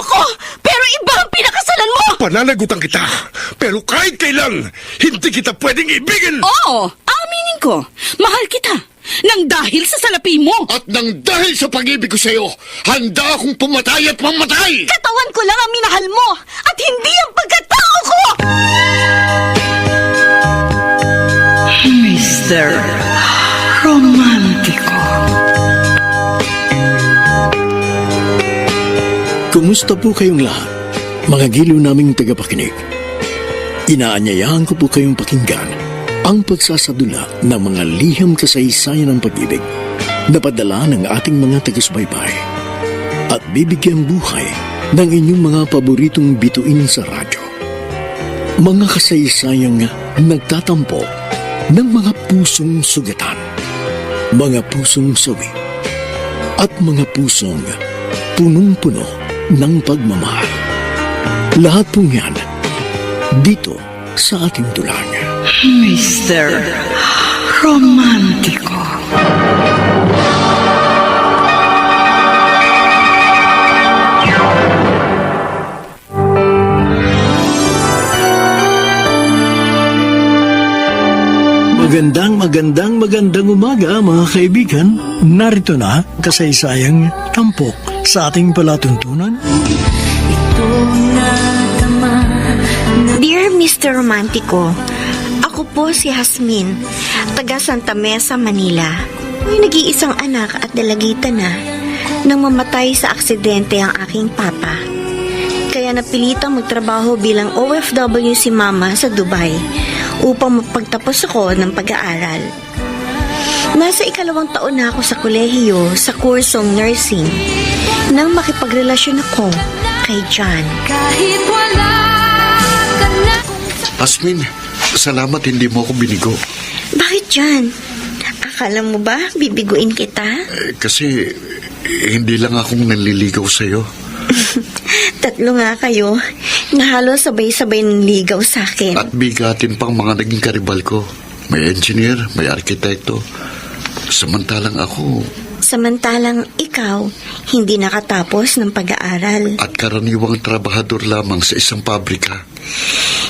ako, pero iba ang pinakasalan mo! Pananagutan kita, pero kahit kailan, hindi kita pwedeng ibigin! Oo, aminin ko, mahal kita, nang dahil sa salapi mo! At nang dahil sa pag-ibig ko sa'yo, handa akong pumatay at mamatay! Katawan ko lang ang minahal mo, at hindi ang pagkatao ko! Mr. Romántico. Kumusta po kayong lahat, mga giliw naming tagapakinig? Inaanyayahan ko po kayong pakinggan ang pagsasadula ng mga liham kasaysayan ng pag-ibig na padala ng ating mga tagus-baybay at bibigyan buhay ng inyong mga paboritong bituin sa radyo. Mga kasaysayang nagtatampo ng mga pusong sugatan, mga pusong sawi, at mga pusong punong-puno ng pagmamahal. Lahat pong yan dito sa ating tulang. Mr. Romántico. Magandang umaga mga kaibigan. Narito na kasaysayang tampok sa ating palatuntunan. Dear Mr. Romantico, ako po si Jasmine, taga Santa Mesa, Manila. May nag-iisang anak at dalagita na nang mamatay sa aksidente ang aking papa. Kaya napilitang magtrabaho bilang OFW si Mama sa Dubai upang mapagtapos ako ng pag-aaral. Nasa 2 taon na ako sa kolehiyo sa kursong nursing nang makipagrelasyon ako kay John. Asmin, salamat hindi mo ako binigo. Bakit, John? Akala mo ba bibiguin kita? Kasi hindi lang akong nanliligaw sa'yo. 3 nga kayo na halos sabay-sabay ng ligaw sa akin. At bigatin pang mga naging karibal ko. May engineer, may arkitekto. Samantalang ikaw, hindi nakatapos ng pag-aaral. At karaniwang trabahador lamang sa isang pabrika.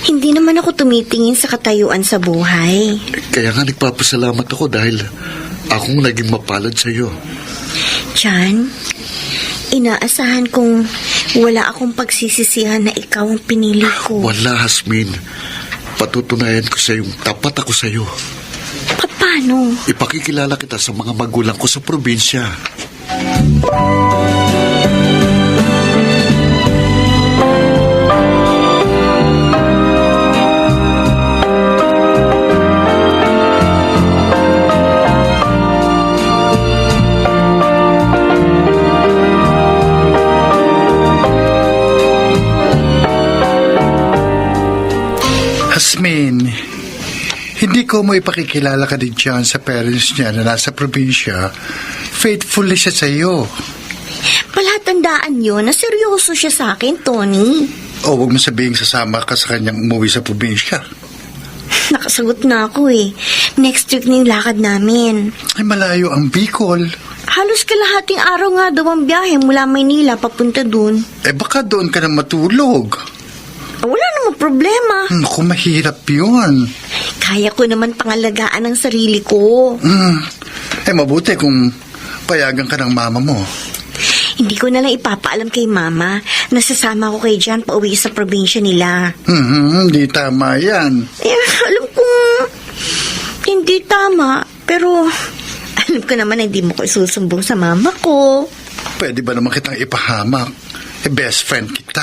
Hindi naman ako tumitingin sa katayuan sa buhay. Kaya nga nagpapasalamat ako dahil akong naging mapalad sa'yo. John, inaasahan kong wala akong pagsisisihan na ikaw ang pinili ko. Wala, Hasmin. Patutunayan ko sa'yong tapat ako sa'yo. Paano? Ipakikilala kita sa mga magulang ko sa probinsya. Jasmine, hindi ko mo ipakikilala ka din dyan sa parents niya na nasa probinsya. Faithfully siya sa iyo. Palatandaan yun na seryoso siya sa akin, Tony. O huwag mo sabihin sasama ka sa kanyang umuwi sa probinsya. Nakasagot na ako eh. Next week na yung lakad namin. Ay, malayo ang Bicol. Halos kalahating araw nga daw ang biyahe mula Maynila papunta dun. Eh baka doon ka na matulog. Wala namang problema. Naku, mahirap yun. Kaya ko naman pangalagaan ang sarili ko. Eh mabuti kung payagan ka ng mama mo. Hindi ko na lang ipapaalam kay Mama na sasama ko kay John pauwi sa probinsya nila. Hindi tama yan. Eh, alam kong hindi tama. Pero alam ko naman na hindi mo ko isusumbong sa mama ko. Pwede ba naman kitang ipahamak? Eh, best friend kita.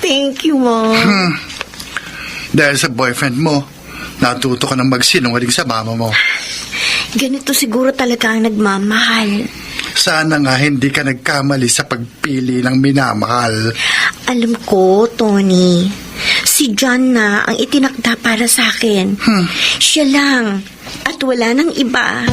Thank you, Mom. Dahil sa boyfriend mo, natuto ka ng magsinungaling sa mama mo. Ganito siguro talaga ang nagmamahal. Sana nga hindi ka nagkamali sa pagpili ng minamahal. Alam ko, Tony, si John na ang itinakda para sa akin. Siya lang at wala nang iba.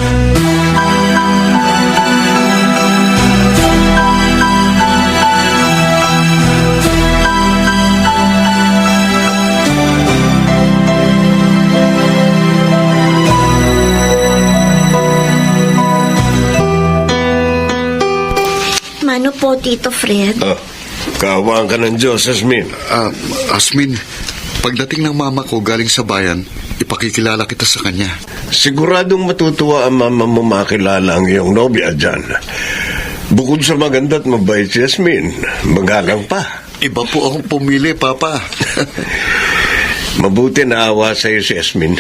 Mano po, Tito Fred? Kaawaan ka ng Diyos, Asmin. Asmin, pagdating ng mama ko galing sa bayan, ipakikilala kita sa kanya. Siguradong matutuwa ang mama mo makilala ang iyong nobya dyan. Bukod sa maganda at mabait si Asmin, magalang pa. Iba po akong pumili, Papa. Mabuti naawa sa'yo si Asmin.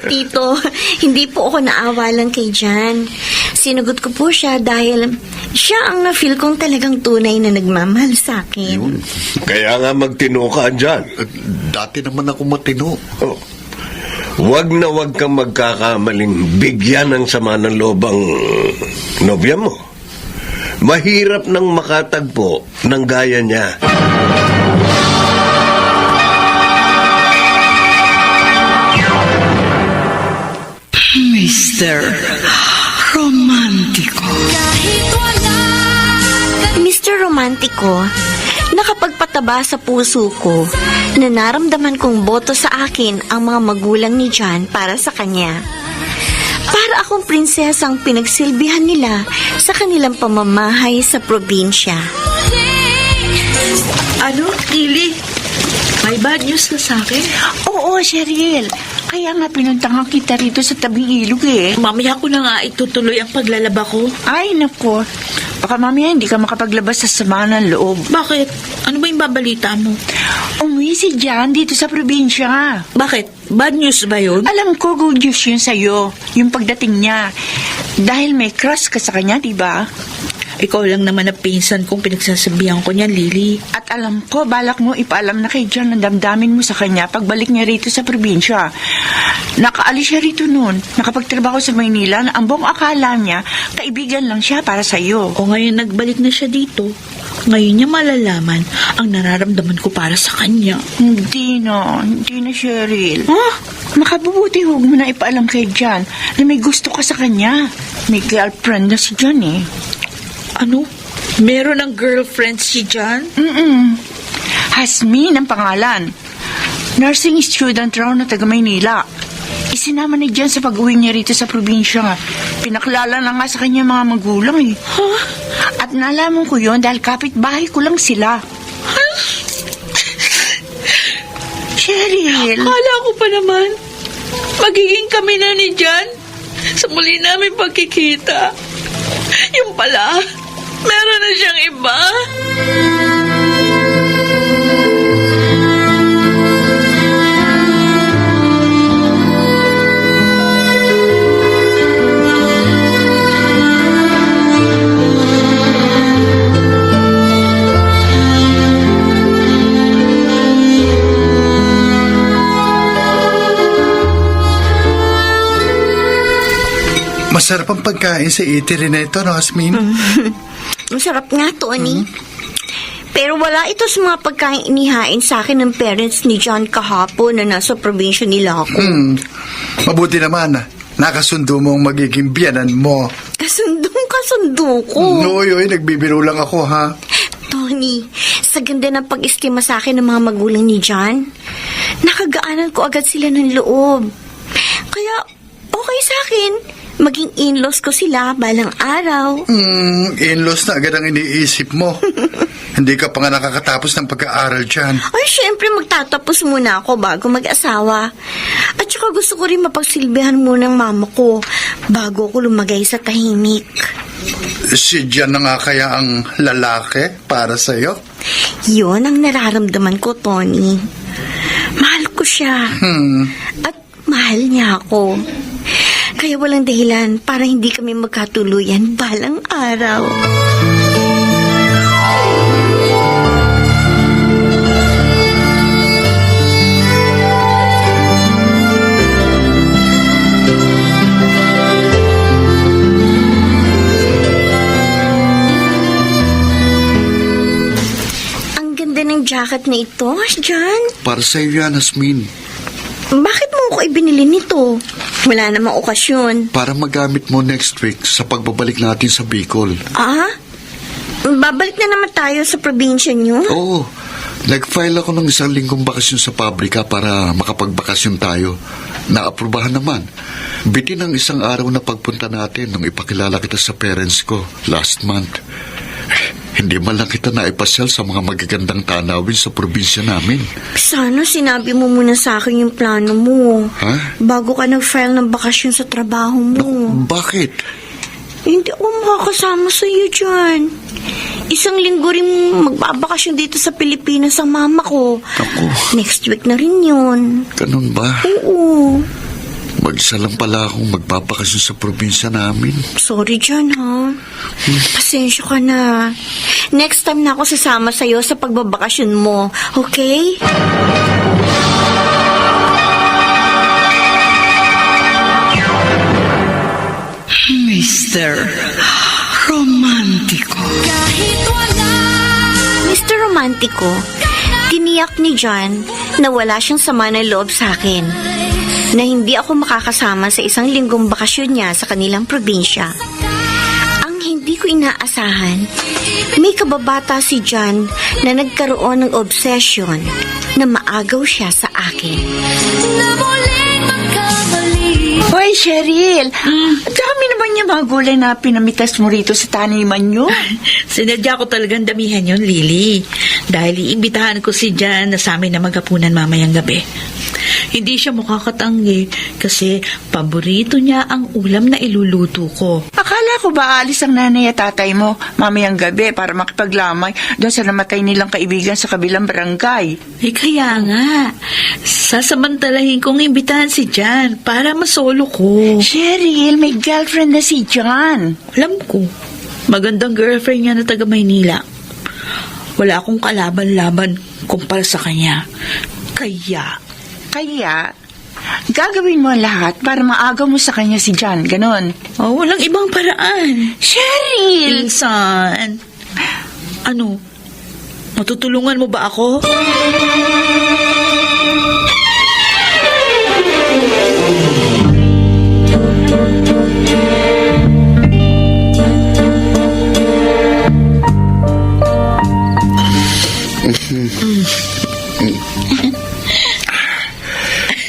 Tito, hindi po ako naawa lang kay Jan. Sinagot ko po siya dahil siya ang na-feel kong talagang tunay na nagmamahal sa akin. Yun. Kaya nga magtino ka dyan. Dati naman ako matino. Oh. Wag na wag kang magkakamaling bigyan ng sama ng loob ang nobya mo. Mahirap nang makatagpo ng gaya niya. Mr. Romantiko. Mr. Romantico, nakapagpataba sa puso ko na naramdaman kong boto sa akin ang mga magulang ni Jan para sa kanya. Para akong prinsesang pinagsilbihan nila sa kanilang pamamahay sa probinsya. Ano, Lily? May bad news ka sa akin? Oo, Cheryl. Kaya nga pinuntahan kita rito sa tabing ilog eh. Mamaya ko na nga itutuloy ang paglalaba ko. Ay, nako. Baka mamaya hindi ka makapaglabas sa sama ng loob. Bakit? Ano ba yung babalita mo? Umuwi si Jan dito sa probinsya. Bakit? Bad news ba yun? Alam ko, good news yun sa'yo. Yung pagdating niya. Dahil may crush ka sa kanya, diba? Ikaw lang naman na pinsan kong pinagsasabihan ko niyan, Lily. At alam ko, balak mo ipaalam na kay Jan ang damdamin mo sa kanya pagbalik niya rito sa probinsya. Nakaalis siya rito noon. Nakapagtrabaho sa Maynila na ang buong akala niya, kaibigan lang siya para sa'yo. O ngayon nagbalik na siya dito. Ngayon niya malalaman ang nararamdaman ko para sa kanya. Hindi na, Cheryl. Ha? Makabubuti huwag mo na ipaalam kay Jan na may gusto ka sa kanya. May girlfriend na si Jan eh. Ano? Meron ng girlfriend si Jan? Hasmin ang pangalan. Nursing student raw na taga Maynila. Isinama ni Jan sa pag-uwi niya rito sa probinsya. Pinaklala na nga sa kanya mga magulang eh. Huh? At nalaman ko yon dahil kapitbahay ko lang sila. Cheryl. Akala ko pa naman, magiging kami na ni Jan sa muli namin pagkikita. Yung pala, meron na siyang iba. Masarap ang pagkain sa eatery na ito, no, Asmin? Masarap nga, Tony. Pero wala ito sa mga pagkain inihain sa akin ng parents ni John kahapon na nasa probinsya nila ako. Mabuti naman, nakasundo mo ang magiging biyanan mo. Kasundo ko. Oy, nagbibiro lang ako, ha? Tony, sa ganda ng pag-estima sa akin ng mga magulang ni John, nakagaanan ko agad sila ng loob. Kaya, okay sa akin. Maging in-laws ko sila balang araw. In-laws na agad ang iniisip mo. Hindi ka pa nga nakakatapos ng pag-aaral dyan. Ay, syempre magtatapos muna ako bago mag-asawa. At saka gusto ko rin mapagsilbihan muna ng mama ko bago ako lumagay sa tahimik. Si Jan na nga kaya ang lalaki para sa'yo? Yun ang nararamdaman ko, Tony. Mahal ko siya. At mahal niya ako. Kaya walang dahilan para hindi kami magkatuluyan balang araw. Ang ganda ng jacket na ito, John. Para sa iyo yan, Asmin. Bakit mo ako ibinili nito? Wala namang okasyon. Para magamit mo next week sa pagbabalik natin sa Bicol. Ah? Babalik na naman tayo sa probinsya niyo? Oo. Nag-file ako ng 1 linggong bakasyon sa pabrika para makapagbakasyon tayo. Naaprubahan naman. Bitin ang 1 araw na pagpunta natin nung ipakilala kita sa parents ko last month. Hindi man lang kita naipasyal sa mga magagandang tanawin sa probinsya namin. Sana sinabi mo muna sa akin yung plano mo. Ha? Bago ka nag-file ng bakasyon sa trabaho mo. Bakit? Hindi ako makakasama sa iyo dyan. Isang linggo rin magbabakasyon dito sa Pilipinas ang mama ko. Ako, Next week na rin yun. ganun ba? Oo. Mag-isa lang pala akong magbabakasyon sa probinsya namin. Sorry dyan, ha? Pasensya ka na. Next time na ako sasama sa'yo sa pagbabakasyon mo. Okay? Mr. Romantico. Mr. Romantico, tiniyak ni John na wala siyang sama ng loob sa akin. Na hindi ako makakasama sa isang linggong bakasyon niya sa kanilang probinsya. Ang hindi ko inaasahan, may kababata si John na nagkaroon ng obsession na maagaw siya sa akin. Hoy, Cheryl! Dami naman niya mga gulay na pinamitas mo rito sa taniman nyo. Sinadya ko talagang damihan yun, Lily. Dahil iimbitahan ko si Jan na sa amin na maghapunan mamayang gabi. Hindi siya makakatanggi kasi paborito niya ang ulam na iluluto ko. Akala ko ba alis ang nanay at tatay mo mamayang gabi para makipaglamay doon sa namatay nilang kaibigan sa kabilang barangay? Eh kaya nga, sasamantalahin kong imbitahan si Jan para masolo ko. Cheryl, may girlfriend na si John. Alam ko, magandang girlfriend niya na taga Maynila. Wala akong kalaban-laban kumpara sa kanya. Kaya, gagawin mo lahat para maagaw mo sa kanya si John, ganon. Oh, walang ibang paraan. Cheryl! Pinsan, ano, matutulungan mo ba ako?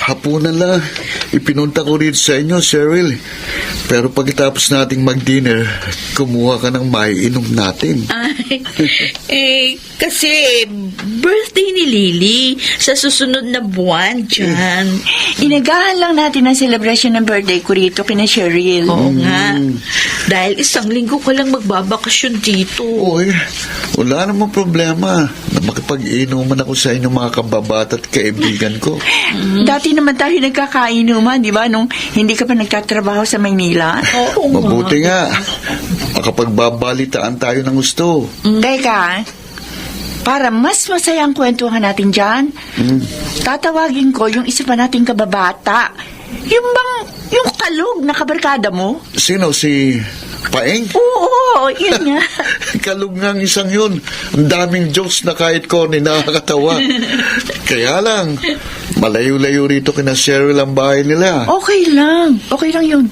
Hapunan lang. Ipinunta ko rin sa inyo, Cheryl. Pero pagkatapos nating mag-dinner, kumuha ka ng maiinom natin. Ay, kasi birthday ni Lily sa susunod na buwan, Jan. Inagahan lang natin ang celebration ng birthday ko rito kina Cheryl. Oo nga. Dahil isang linggo ka lang magbabakasyon dito. Uy, wala namang problema na makipag-inuman ako sa inyo mga kababata at kaibigan ko. Dati naman tayo nagkakainuman, di ba? Nung hindi ka pa nagtatrabaho sa Maynila. Oo nga. Mabuti nga. Makapagbabalitaan tayo ng gusto. Teka, para mas masaya ang kwentuhan natin dyan, tatawagin ko yung isa pa nating kababata. Yung kalog na kabarkada mo? Sino? Si Paeng? Oo, yun nga. Kalog nga ang isang yun. Ang daming jokes na kahit corny nakakatawa. Kaya lang, malayo-layo rito kina Cheryl ang bahay nila. Okay lang yun.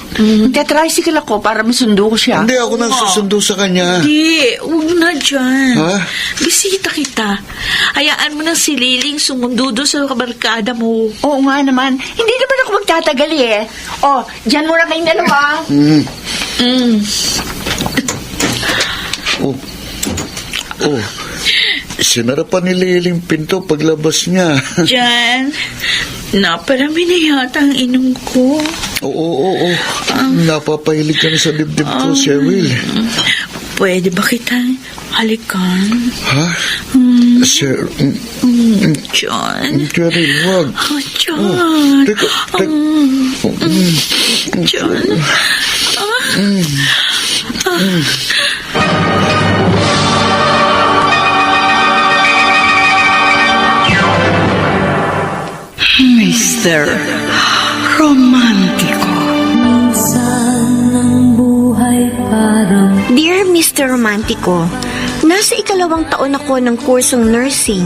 Tetricycle ako para masundo ko siya. Hindi ako nang susundo sa kanya. Hindi, huwag na dyan. Ha? Bisita kita. Hayaan mo na si Liling sumundo doon sa kabarkada mo. Oo nga naman. Hindi naman ako magtatagal eh. Oh, dyan muna kayong dalawa. Oh, sinara pa ni Liling pinto paglabas niya. Jan, naparami na yata ang inom ko. Oo. Napapahilig ka na sa dibdib ko, Cheryl. Pwede ba kitang halikan? Ha? Cheryl. Jan. Cheryl, wag. Oh, Jan. Teka. Jan. Mr. Romantico. Dear Mr. Romantico, nasa ikalawang taon ako ng kursong nursing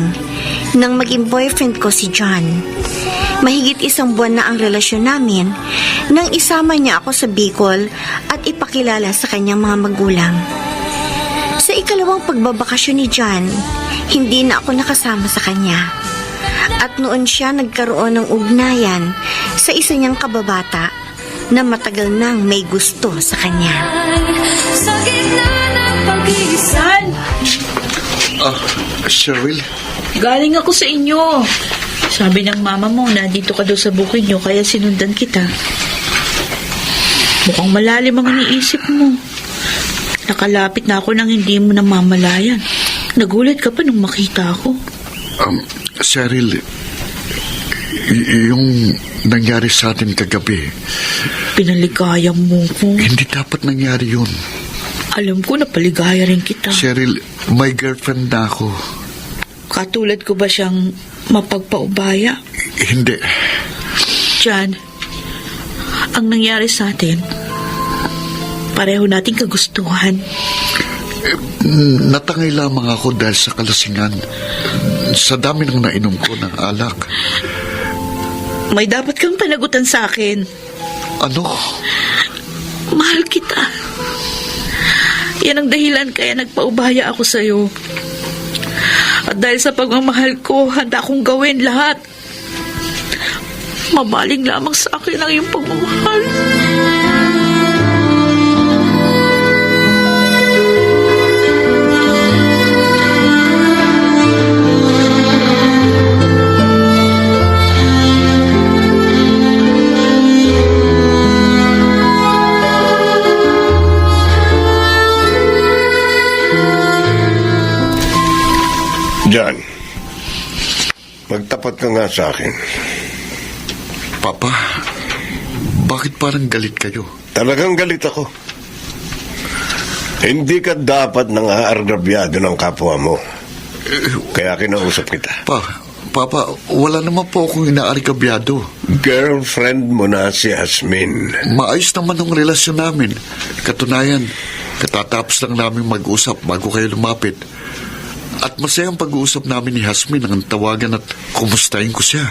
nang maging boyfriend ko si John. Mahigit isang buwan na ang relasyon namin nang isama niya ako sa Bicol at ipakilala sa kanyang mga magulang. Sa ikalawang pagbabakasyon ni John, hindi na ako nakasama sa kanya. At noon siya nagkaroon ng ugnayan sa isa niyang kababata na matagal nang may gusto sa kanya. San? Cheryl? Galing ako sa inyo. Sabi ng mama mo na dito ka daw sa bukid nyo, kaya sinundan kita. Mukhang malalim ang iniisip mo. Nakalapit na ako nang hindi mo namamalayan. Nagulat ka pa nung makita ako. Cheryl, yung nangyari sa atin kagabi, Pinaligaya mo ko. hindi dapat nangyari yun. Alam ko na paligaya rin kita. Cheryl, may girlfriend na ako. Katulad ko ba siyang mapagpaubaya? Hindi. John, ang nangyari sa atin, pareho nating kagustuhan. Natangay lamang ako dahil sa kalasingan. Sa dami ng nainom ko ng alak. May dapat kang panagutan sa akin. Ano? Mahal kita. Yan ang dahilan kaya nagpaubaya ako sa'yo. At dahil sa pagmamahal ko, handa akong gawin lahat. Mabaling lamang sa akin ang iyong pagmamahal. John, magtapat ka nga sa akin. Papa, bakit parang galit kayo? Talagang galit ako. Hindi ka dapat nang aargrabyado ng kapwa mo. Kaya kinausap kita. Papa, wala naman po akong inaarikabyado. Girlfriend mo na si Hasmin. Maayos naman ang relasyon namin. Katunayan, katatapos lang namin mag-usap bago kayo lumapit. At masayang pag-uusap namin ni Hasmin ang tawagan at kumustahin ko siya.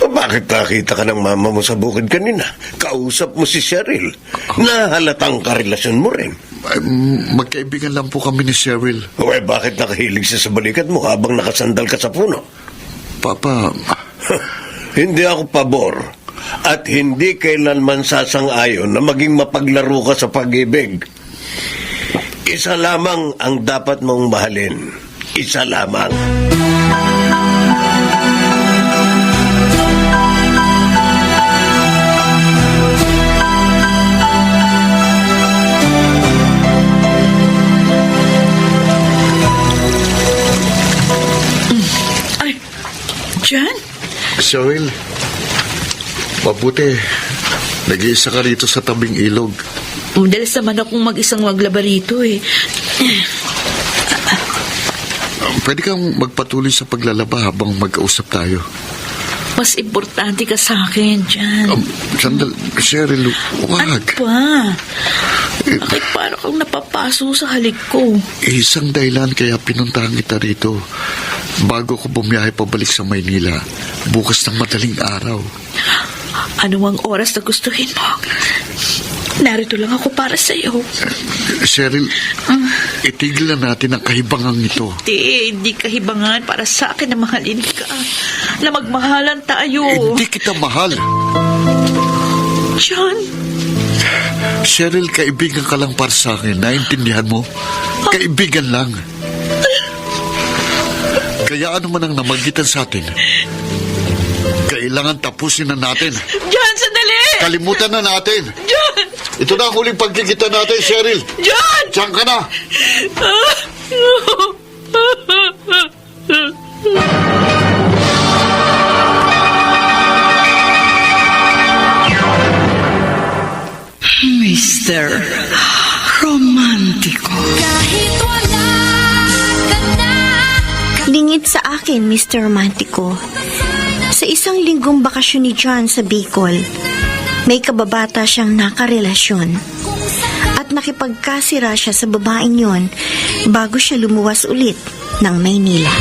Bakit nakita ka ng mama mo sa bukid kanina? Kausap mo si Cheryl. Nahalatang karelasyon mo rin. Ay, magkaibigan lang po kami ni Cheryl. Bakit nakahilig siya sa balikat mo habang nakasandal ka sa puno? Papa, Hindi ako pabor at hindi kailanman sasang-ayon na maging mapaglaro ka sa pag-ibig. Isa lamang ang dapat mong mahalin. Isa lamang. Ay, John? Cheryl, mabuti. Nag-iisa ka rito sa tabing ilog. Madalas naman akong mag-isang maglaba rito eh. Pwede kang magpatuloy sa paglalaba habang mag-ausap tayo. Mas importante ka sa akin, John. Sandal, Cheryl, Ano wag. pa? Bakit parang kang napapaso sa halik ko? Isang dahilan kaya pinuntahan kita rito. Bago ko bumiyahe pabalik sa Maynila, bukas ng madaling araw. Ano ang oras na gustuhin mo? Narito lang ako para sa iyo. Cheryl, itigil na natin ang kahibangang ito. Hindi kahibangan para sa akin na mahalin ka. Na magmahalan tayo. Hindi kita mahal. John, Cheryl, kaibigan ka lang para sa akin. Naintindihan mo? Kaibigan lang. Kaya ano man ang namagitan sa atin, kailangan tapusin na natin. John, sandali! Kalimutan na natin. John! Ito na ang huling pagkikita natin, Cheryl. John! Diyan ka na. Mr. Romántico. Lingid sa akin, Mr. Romantico. Sa isang linggong bakasyon ni John sa Bicol, may kababata siyang nakarelasyon. At nakipagkasira siya sa babaeng yon bago siya lumuwas ulit ng Maynila.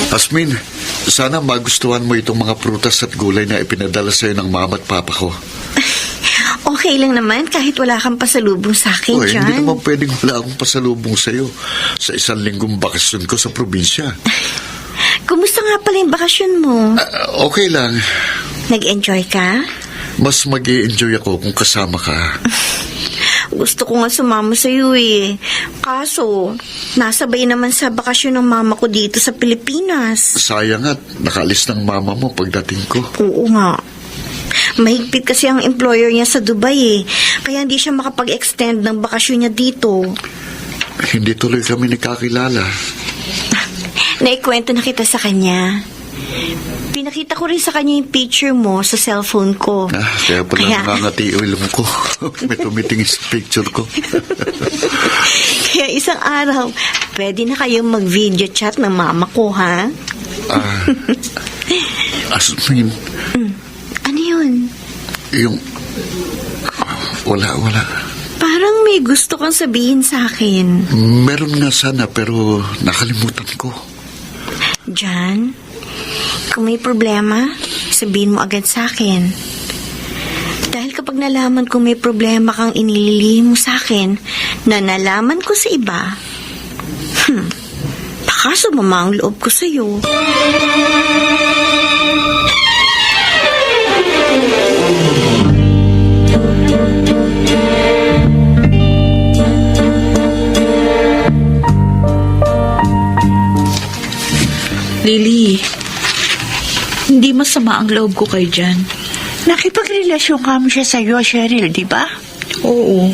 Hasmin, sana magustuhan mo itong mga prutas at gulay na ipinadala sa'yo ng mama at papa ko. Okay lang naman kahit wala kang pasalubong sa akin, John. Hindi naman pwedeng wala akong pasalubong sa'yo sa isang linggong bakasyon ko sa probinsya. Kumusta nga pala yung bakasyon mo? Okay lang. Nag-enjoy ka? Mas mag-i-enjoy ako kung kasama ka. Gusto ko nga sumama sa iyo eh. Kaso, nasabay naman sa bakasyon ng mama ko dito sa Pilipinas. Sayang at nakaalis ng mama mo pagdating ko. Oo nga. Mahigpit kasi ang employer niya sa Dubai eh. Kaya hindi siya makapag-extend ng bakasyon niya dito. Hindi tuloy kami nakakilala. Naikwento na kita sa kanya. Pinakita ko rin sa kanya yung picture mo sa cellphone ko. Kaya pala nangangati yung ilong ko. May tumitingin sa picture ko. Kaya isang araw, pwede na kayong mag-video chat ng mama ko, ha? Asmin, Ano yun? yung... Wala. Parang may gusto kang sabihin sa akin. Meron nga sana pero nakalimutan ko. John, kung may problema, sabihin mo agad sa akin. Dahil kapag nalaman kong may problema kang inililihim mo sa akin, na nalaman ko sa iba, baka sumama ang loob ko sa'yo. Lily, hindi masama ang loob ko kay Jan. Nakipagrelasyon ka mo siya sa'yo, Cheryl, di ba? Oo,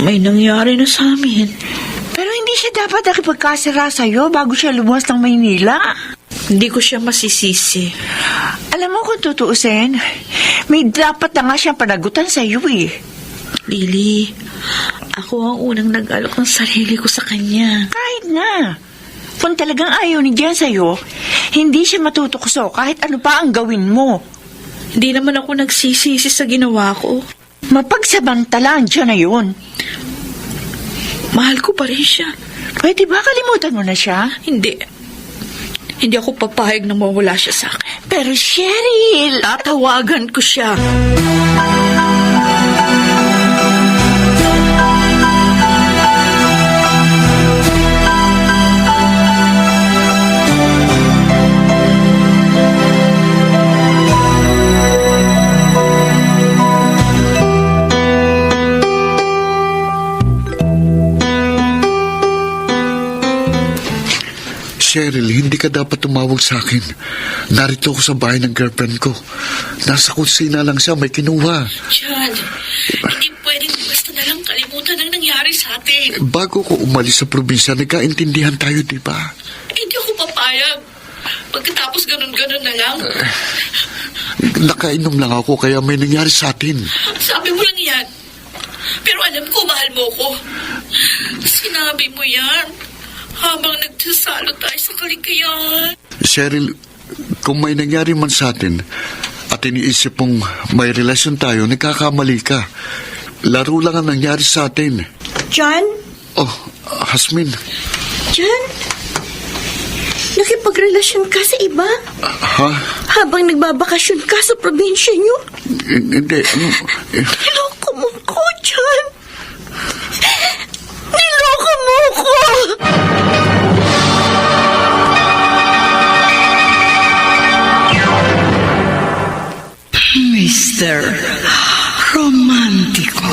may nangyari na sa amin. Pero hindi siya dapat nakipagkasara sa'yo bago siya lumuwas ng Maynila. Hindi ko siya masisisi. Alam mo kung tutuusin, may dapat na nga siyang panagutan sa'yo eh. Lily, ako ang unang nag-alok ng sarili ko sa kanya. Kahit na. Kung talagang ayaw ni Jan sa'yo, hindi siya matutukso kahit ano pa ang gawin mo. Hindi naman ako nagsisisi sa ginawa ko. Mapagsabantalaan siya na yun. Mahal ko pa rin siya. Pwede ba kalimutan mo na siya? Hindi. Hindi ako papayag na mawala siya sa akin. Pero Cheryl! Tatawagan ko siya. Cheryl, hindi ka dapat tumawag sa akin. Narito ako sa bahay ng girlfriend ko. Nasa kusina lang siya, may kinuha. Jan, hindi pwedeng basta na lang kalimutan ang nangyari sa atin. Bago ko umalis sa probinsya, nagkaintindihan tayo, di ba? Hindi ako papayag. Pagkatapos ganun-ganun na lang. Nakainom lang ako, kaya may nangyari sa atin. Sabi mo lang yan. Pero alam ko, mahal mo ko. Sinabi mo yan habang nagsasalo tayo sa kaligayahan. Cheryl, kung may nangyari man sa atin at iniisip mong may relasyon tayo, nagkakamali ka. Laro lang ang nangyari sa atin. John? Oh, Hasmin. John? Nakipagrelasyon ka sa iba? Ha? Habang nagbabakasyon ka sa probinsya niyo? Hindi. Niloko mo ko, John. Niloko mo ko! Mr. Romantiko.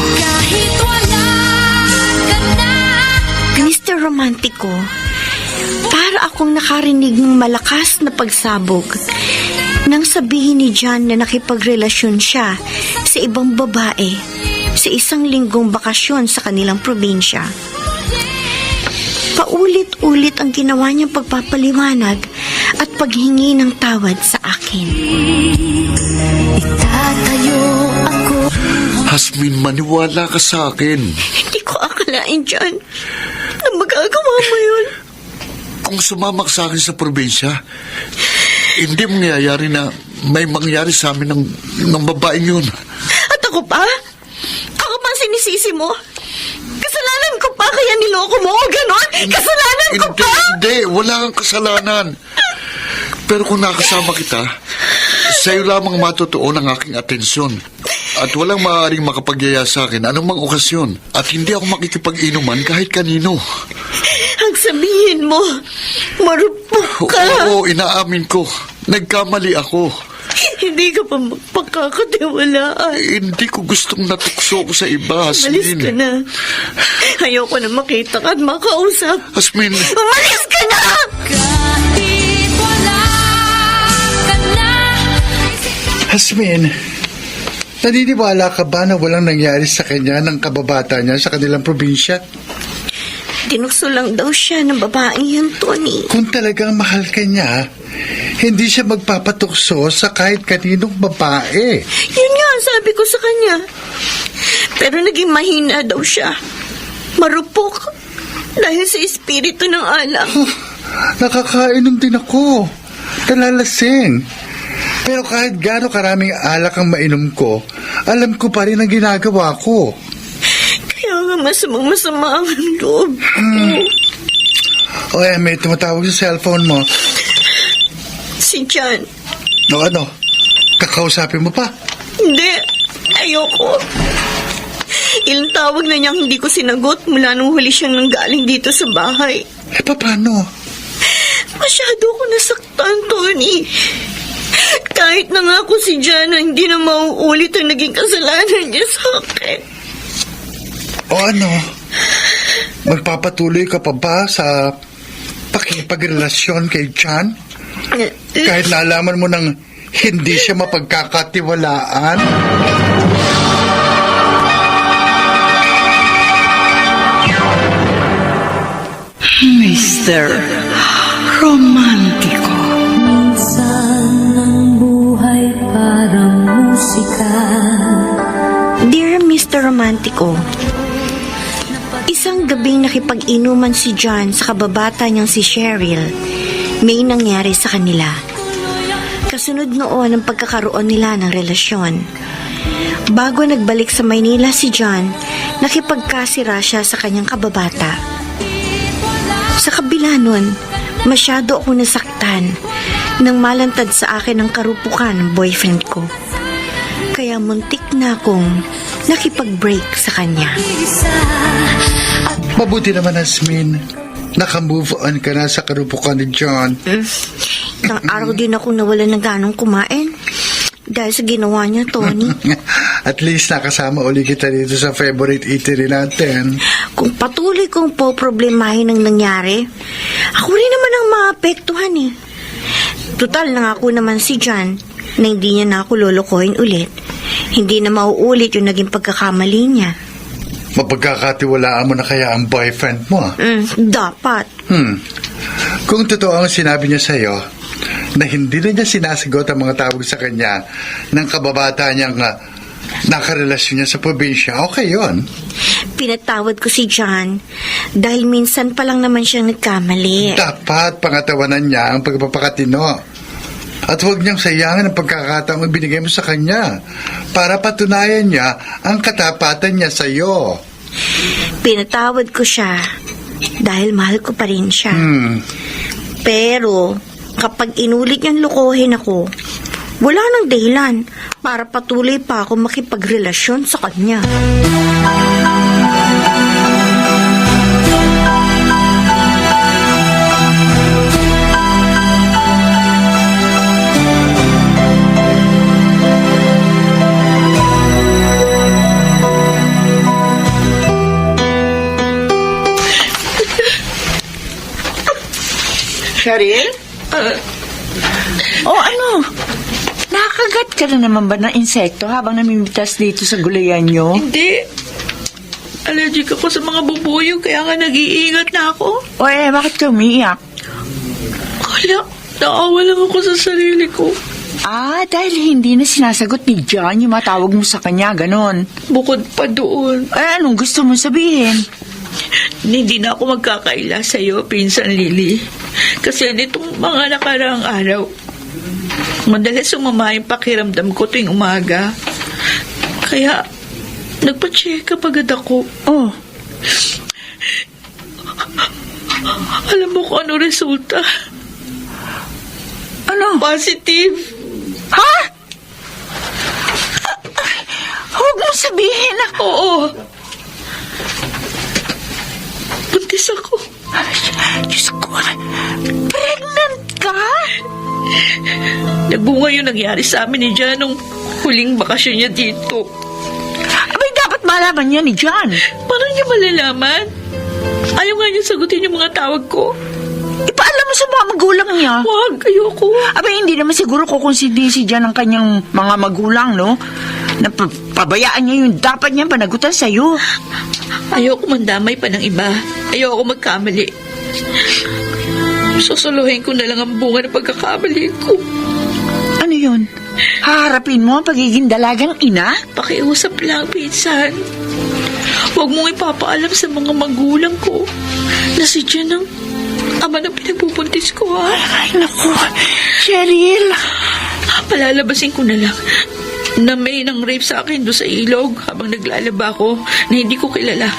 Mr. Romantico, para akong nakarinig ng malakas na pagsabog nang sabihin ni John na nakipagrelasyon siya sa ibang babae sa isang linggong bakasyon sa kanilang probinsya. Paulit-ulit ang ginawa niyang pagpapaliwanag at paghingi ng tawad sa akin. Itatayo ako. Hasmin, maniwala ka sa akin. Hindi ko akalain, John, na magagawa mo yun. Kung sumama ka sa akin sa probinsya, hindi mangyayari na may mangyari sa amin ng babaeng yun. At ako pa? Ako pa ang sinisisi mo? Kasalanan ko pa kaya niloko mo o ganon? Kasalanan ko pa? Hindi, wala kang kasalanan. Pero kung nakasama kita, sa'yo lamang matutuon ang aking atensyon. At walang maaaring makapagyaya sa akin anumang okasyon. At hindi ako makikipag-inuman kahit kanino. Ang sabihin mo, marupok ka. Oo, inaamin ko. Nagkamali ako. Hindi ka pa magpakakatiwalaan. Hindi ko gustong natukso ko sa iba, Umalis ka Hasmin. na. Ayoko na makita ka at makausap. Hasmin, Umalis ka na! Hasmin, naniniwala ka ba na walang nangyari sa kanya ng kababata niya sa kanilang probinsya? Tinukso lang daw siya ng babaeng yan, Tony. Kung talagang mahal ka niya, hindi siya magpapatukso sa kahit kaninong babae. Yun nga ang sabi ko sa kanya. Pero naging mahina daw siya. Marupok. Dahil sa espiritu ng alak. Nakakainom din ako. Nalalasing. Pero kahit gaano karaming alak ang mainom ko, alam ko pa rin ang ginagawa ko. Kaya nga masama ang loob ko. O may tumatawag sa cellphone mo. Si John. O ano? Kakausapin mo pa? Hindi. Ayoko. Ilang tawag na niyang hindi ko sinagot mula nung huli siyang nanggaling dito sa bahay. Paano? Masyado ako nasaktan, Tony. Kahit na nga ako si John na hindi na mauulit ang naging kasalanan niya sa akin. O ano? Magpapatuloy ka pa ba sa pakipagrelasyon kay John? Kahit naalaman mo nang hindi siya mapagkakatiwalaan? Mr. Romantiko. Minsan ang buhay parang musika. Dear Mr. Romantico, isang gabing nakipag-inuman si John sa kababata niyang si Cheryl. May nangyari sa kanila. Kasunod noon ang pagkakaroon nila ng relasyon. Bago nagbalik sa Maynila si John, nakipagkasira siya sa kanyang kababata. Sa kabila nun, masyado ako nasaktan nang malantad sa akin ang karupukan ng boyfriend ko. Kaya muntik na akong nakipag-break sa kanya. Mabuti naman, Hasmin. Naka-move on ka na sa karupukan ni John. Ilang araw din ako nawala ng ganong kumain. Dahil sa ginawa niya, Tony. At least nakasama uli kita dito sa favorite eatery natin. Kung patuloy kong poproblemahin ang nangyari, ako rin naman ang maapektuhan eh. Total nangako naman si John na hindi niya na ako lolokohin ulit. Hindi na mauulit yung naging pagkakamali niya. Mapagkakatiwalaan mo na kaya ang boyfriend mo? Dapat. Kung totoo ang sinabi niya sa'yo, na hindi na niya sinasagot ang mga tawag sa kanya ng kababata niyang nakarelasyon niya sa probinsya, okay yun. Pinatawad ko si John dahil minsan pa lang naman siyang nagkamali. Dapat pangatawanan niya ang pagpapakatino. At huwag niyang sayangin ang pagkakataong ibinigay mo sa kanya para patunayan niya ang katapatan niya sa'yo. Pinatawad ko siya dahil mahal ko pa rin siya. Pero kapag inulit niyang lokohin ako, wala nang dahilan para patuloy pa ako makipagrelasyon sa kanya. Cheryl? Ano? Nakakagat ka na naman ba ng insekto habang namimitas dito sa gulayan nyo? Hindi. Allergic ako sa mga bubuyog, kaya nga nag-iingat na ako. Bakit ka umiiyak? Kaya, naawa lang ako sa sarili ko. Dahil hindi na sinasagot ni John yung matawag mo sa kanya, ganon. Bukod pa doon. Anong gusto mo sabihin? Hindi na ako magkakaila sa'yo, Pinsan Lily. Kasi nitong mga nakaraang araw, madalas sumama yung pakiramdam ko tuwing umaga. Kaya, nagpa-check up agad ako. Alam mo kung ano resulta? Ano? Positive. Ha? Huwag mo sabihin na... Oo. Buntis ako. Diyos ko, pregnant ka? Nagbunga yung nangyari sa amin ni Jan nung huling bakasyon niya dito. Abay, dapat malaman niya ni John. Paano niya malalaman? Ayaw nga niya sagutin yung mga tawag ko. Ipaalam mo sa mga magulang niya. Wag, ayoko. Abay, hindi naman siguro kukonsidin si John ang kanyang mga magulang, no? Pabayaan niya yung dapat niyang panagutan sa'yo. Ayoko mandamay pa ng iba. Ayoko magkamali. Susuluhin ko na lang ang bunga ng pagkakamali ko. Ano yun? Haharapin mo ang pagiging dalagang ina? Pakiusap lang, pinsan. Huwag mong ipapaalam sa mga magulang ko na si Jan ang ama ng pinagbubuntis ko, ha? Ay, naku. Cheryl. Palalabasin ko na lang na may nang rape sa akin doon sa ilog habang naglalaba ako na hindi ko kilala.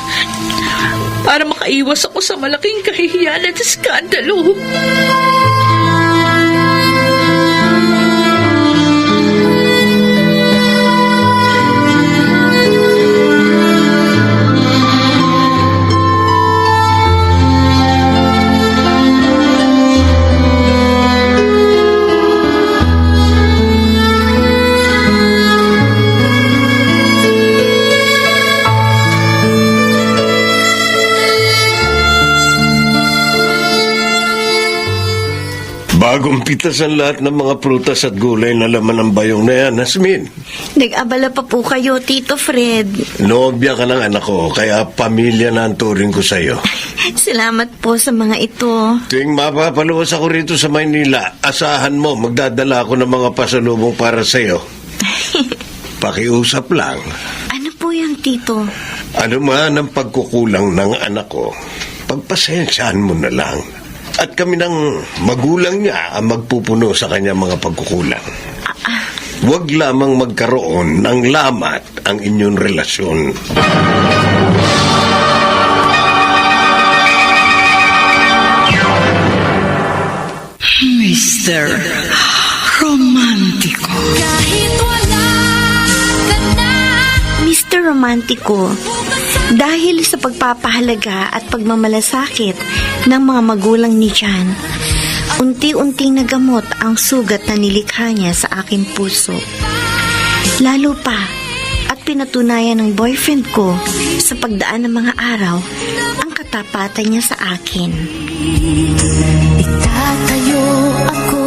Para makaiwas ako sa malaking kahihiyan at skandalo. Bagong pitas ang lahat ng mga prutas at gulay na laman ng bayong na yan, Hasmin. Nag-abala pa po kayo, Tito Fred. Nobya ka ng anak ko, kaya pamilya na ang turing ko sa'yo. Salamat po sa mga ito. Tuwing mapapaluwas ako rito sa Maynila, asahan mo, magdadala ako ng mga pasalubong para sa'yo. Pakiusap lang. Ano po yan, Tito? Ano man ang pagkukulang ng anak ko, pagpasensyaan mo na lang. At kami ng magulang niya ang magpupuno sa kanyang mga pagkukulang. Huwag lamang magkaroon ng lamat ang inyong relasyon. Mr. Romantico. Mr. Romantico, dahil sa pagpapahalaga at pagmamalasakit ng mga magulang ni Jan, unti-unting nagamot ang sugat na nilikha niya sa aking puso. Lalo pa, at pinatunayan ng boyfriend ko sa pagdaan ng mga araw ang katapatan niya sa akin. Itatayo ako.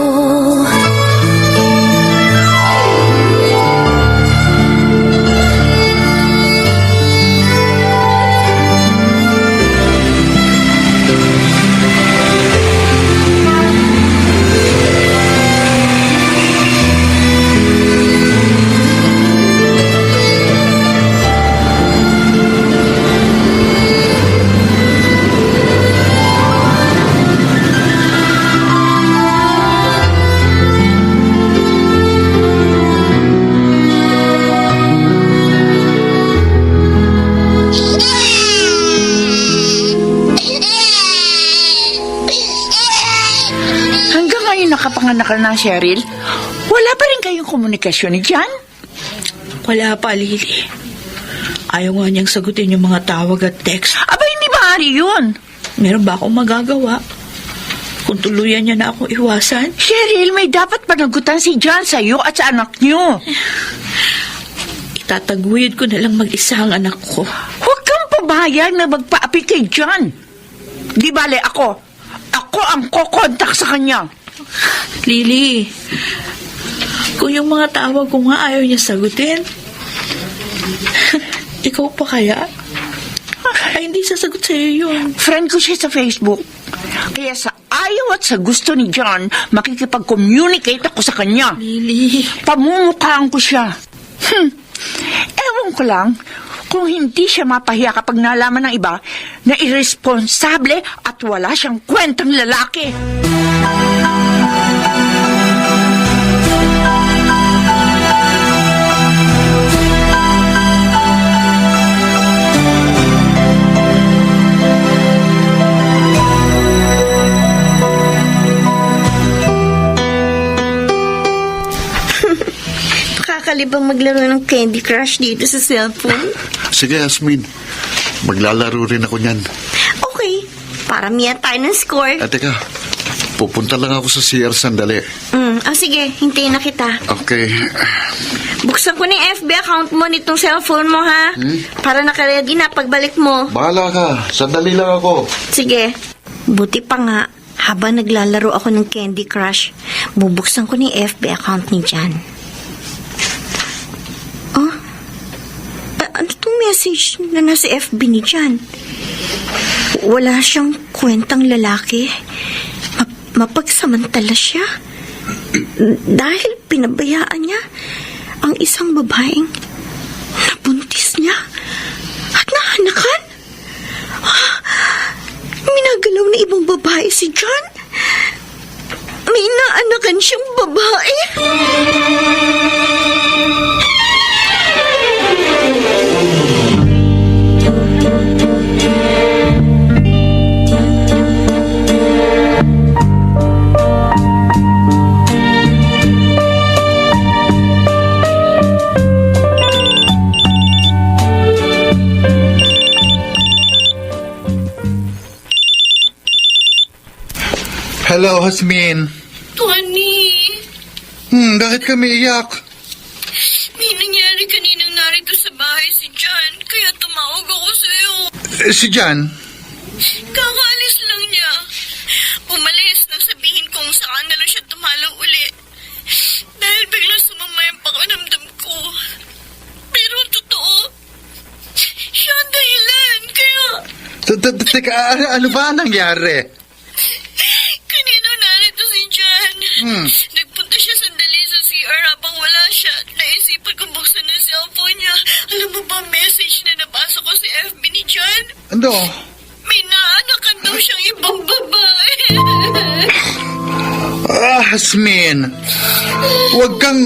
Nakapanganak ka na, Cheryl. Wala pa rin kayong komunikasyon ni Jan? Wala pa, Lily. Ayaw nga niyang sagutin yung mga tawag at text. Aba, hindi maaari yun. Meron ba akong magagawa? Kung tuluyan niya na akong iwasan? Cheryl, may dapat panagutan si Jan sa'yo at sa anak niyo. Itataguyod ko na lang mag-isa ang anak ko. Huwag kang pabayag na magpaapi kay Jan. Di bale, ako ang kokontak sa kanya. Lily, kung yung mga tawag ko nga ayaw niya sagutin, ikaw pa kaya? Ay, hindi sasagot sa'yo yun. Friend ko siya sa Facebook. Kaya sa ayaw at sa gusto ni John, makikipag-communicate ako sa kanya. Lily. Pamumukhaan ko siya. Ewan ko lang kung hindi siya mapahiya kapag nalaman ng iba na irresponsable at wala siyang kwentang lalaki. Nakakalibang maglaro ng Candy Crush dito sa cellphone. Sige, Hasmin. Maglalaro rin ako niyan. Okay, para miya tayo ng score. Teka, pupunta lang ako sa CR sandali. Sige, hintayin na kita. Okay. Buksan ko na yung FB account mo nitong cellphone mo, ha? Para nakaready na pagbalik mo. Bahala ka. Sandali lang ako. Sige. Buti pa nga, habang naglalaro ako ng Candy Crush, bubuksan ko na yung FB account ni Jan. Oh? Ano tong message na nasa FB ni Jan? Wala siyang kwentang lalaki. Mapagsamantala siya. Dahil pinabayaan niya ang isang babaeng nabuntis niya at nahanakan. Minagalaw na ibang babae si John. May naanakan siyang babae. Hello, Hasmin. Tony, Bakit kami iyak? may nangyari kaninang narito sa bahay si John, kaya tumawag ako sa'yo. Si Jan? Kakaalis lang niya. Umalis nang sabihin kong saan na lang siya tumalaw uli. Dahil biglang sumama yung pakiramdam ko. Pero totoo, siya ang dahilan, kaya Teka, ano ba nangyari? kanina narito si John. Nagpunta siya sandali sa CR habang wala siya. Naisipan kong buksan ang cellphone niya. Alam mo ba message na nabasa ko sa FB ni John? Ano? May naanakan daw siyang ibang babae. Hasmin, huwag kang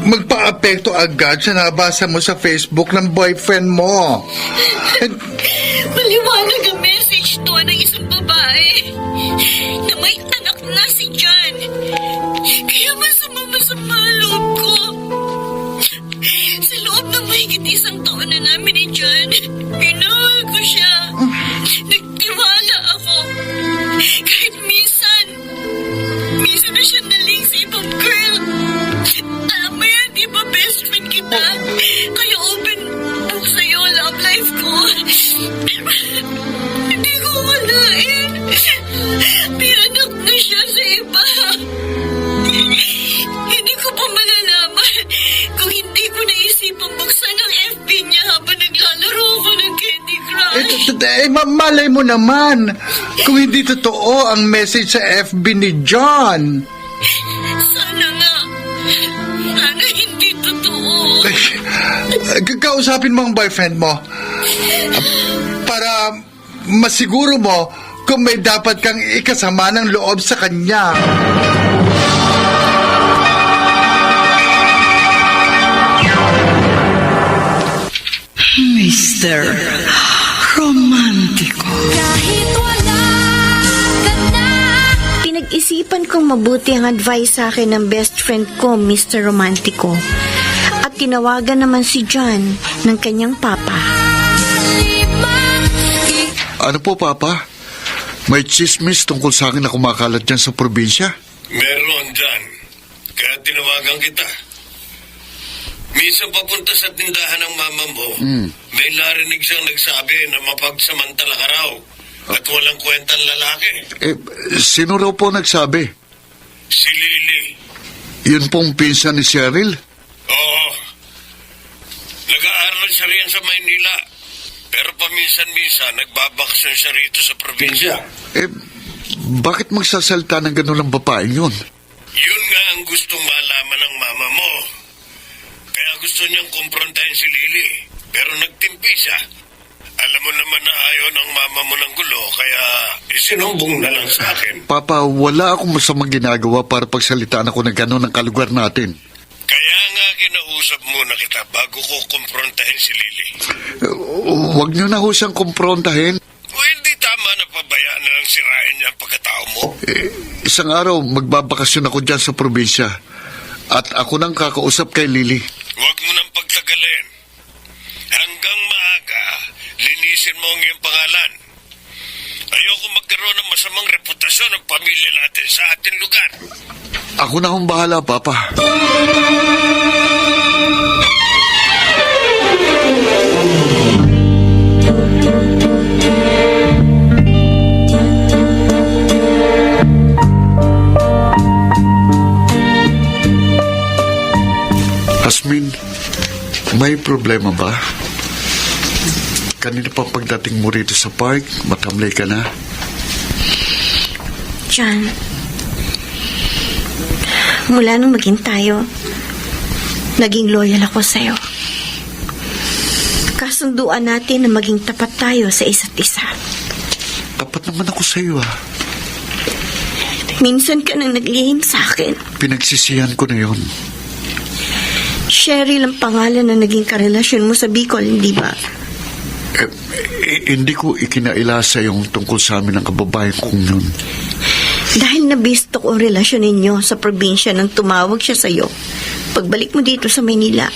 magpa-apekto agad sa nabasa mo sa Facebook ng boyfriend mo. Maliwanag ang message to ng isang babae na may anak na si John. Kaya masama loob ko. Sa loob ng mahigit isang taon na namin ni John, minahal ko siya. Nagtiwala ako. Kahit minsan na siya naling sa ibang girl. Alam mo yan, di ba best friend kita? Kaya open book sa'yo, love life ko. Hindi ko walain. May anak na siya sa iba. Hindi ko pa malalaman kung hindi ko naisipang buksan ang FB niya habang naglalaro ako ng Candy Crush. Malay mo naman kung hindi totoo ang message sa FB ni John. Sana nga. Sana hindi totoo. Kausapin mo ang boyfriend mo para masiguro mo kung may dapat kang ikasama ng loob sa kanya. Mr. Romantiko. Kahit wala ka na. Pinag-isipan kong mabuti ang advice sa akin ng best friend ko, Mr. Romantico. At tinawagan naman si John ng kanyang papa. Ano po, Papa? May chismis tungkol sa akin na kumakalat dyan sa probinsya? Meron dyan. Kaya tinawagan kita. Minsan papunta sa tindahan ng mama mo, may narinig siyang nagsabi na mapagsamantala ka raw at walang kwentang lalaki. Sino raw po nagsabi? Si Lily. Yun pong pinsan ni Cheryl? Oo. Nag-aaral siya riyan sa Maynila. Pero paminsan-minsan nagbabakasyon siya rito sa probinsya. Bakit magsasalta ng gano'n ang babaeng yun? Yun nga ang gustong malaman ng mama mo. Kaya gusto niyang kumprontahin si Lily. Pero nagtimpi siya. Alam mo naman na ayaw ng mama mo ng gulo, kaya isinumbong na lang sa akin. Papa, wala akong masamang ginagawa para pagsalitaan ako ng gano'n ang kalugar natin. Kaya nga kinausap muna kita bago ko kumprontahin si Lily. Huwag niyo na ho siyang kumprontahin. O hindi tama na pabayaan na lang sirain niya ang pagkatao mo? Isang araw, magbabakasyon ako dyan sa probinsya. At ako nang kakausap kay Lily. Huwag mo nang pagtagalin. Hanggang maaga, linisin mo ang iyong pangalan. Ayoko magkaroon ng masamang reputasyon ng pamilya natin sa ating lugar. Ako na akong bahala, Papa. Hasmin, may problema ba? Kanina pa pagdating mo rito sa park, matamlay ka na. John, mula nung maging tayo, naging loyal ako sa'yo. Kasunduan natin na maging tapat tayo sa isa't isa. Tapat naman ako sa iyo, Minsan ka nang naglihim sa akin. Pinagsisihan ko na yon. Cheryl ang pangalan na naging karelasyon mo sa Bicol, hindi ba? Hindi ko ikinailasa yung tungkol sa amin ng kababayan kong yun. Dahil nabisto ko ang relasyon ninyo sa probinsya nang tumawag siya sa'yo. Pagbalik mo dito sa Maynila,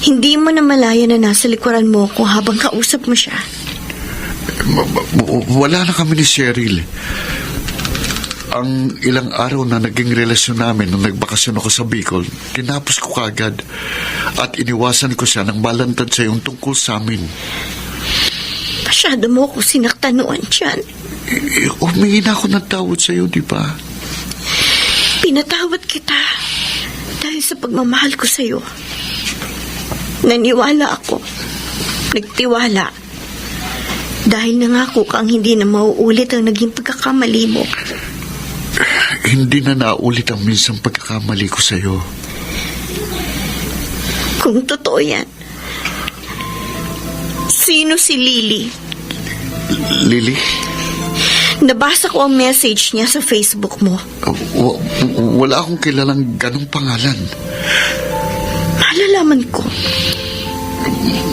hindi mo na malaya na nasa likuran mo ko habang kausap mo siya. Wala na kami ni Cheryl. Ang ilang araw na naging relasyon namin nung nagbakasyon ako sa Bicol, tinapos ko kagad at iniwasan ko siya nang malantad sa yung tungkol sa amin. Masyado mo ko sinaktan noon, John. Humingi na ako ng tawad sa iyo, di ba? Pinatawad kita dahil sa pagmamahal ko sa iyo. Naniwala ako. Nagtiwala. Dahil nangako kang hindi na mauulit ang naging pagkakamali mo. Hindi na naulit ang minsang pagkakamali ko sa iyo. Kung totoo yan, sino si Lily? Lily? Nabasa ko ang message niya sa Facebook mo. Wala akong kilalang ganong pangalan. Malalaman ko.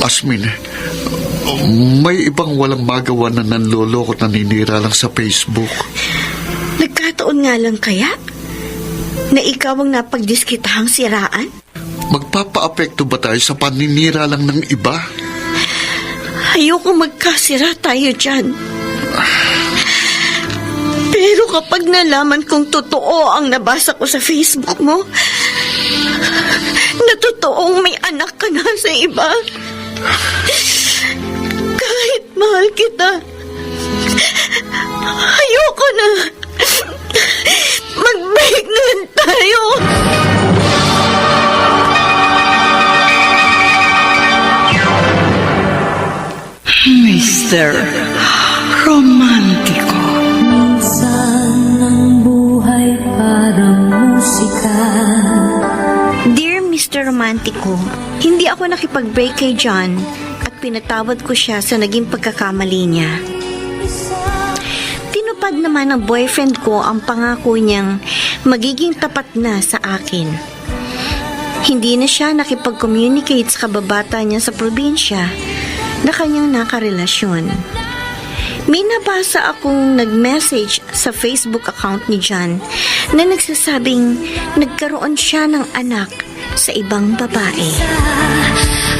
Asmin, may ibang walang magawa na nanloloko at naninira lang sa Facebook. Nagkataon nga lang kaya na ikaw ang napagdiskitahang siraan? Magpapaapekto ba tayo sa paninira lang ng iba? Ayoko magkasira tayo dyan. Pero kapag nalaman kong totoo ang nabasa ko sa Facebook mo, na totoong may anak ka na sa iba, kahit mahal kita, ayoko na. Mag-break na lang tayo. Mr. Romantiko. Minsan ang buhay parang musika. Dear Mr. Romantico, hindi ako nakipag-break kay John at pinatawad ko siya sa naging pagkakamali niya. Tinupad naman ng boyfriend ko ang pangako niyang magiging tapat na sa akin. Hindi na siya nakipag-communicate sa kababata niya sa probinsya na kanyang nakarelasyon. May nabasa akong nag-message sa Facebook account ni John na nagsasabing nagkaroon siya ng anak sa ibang babae.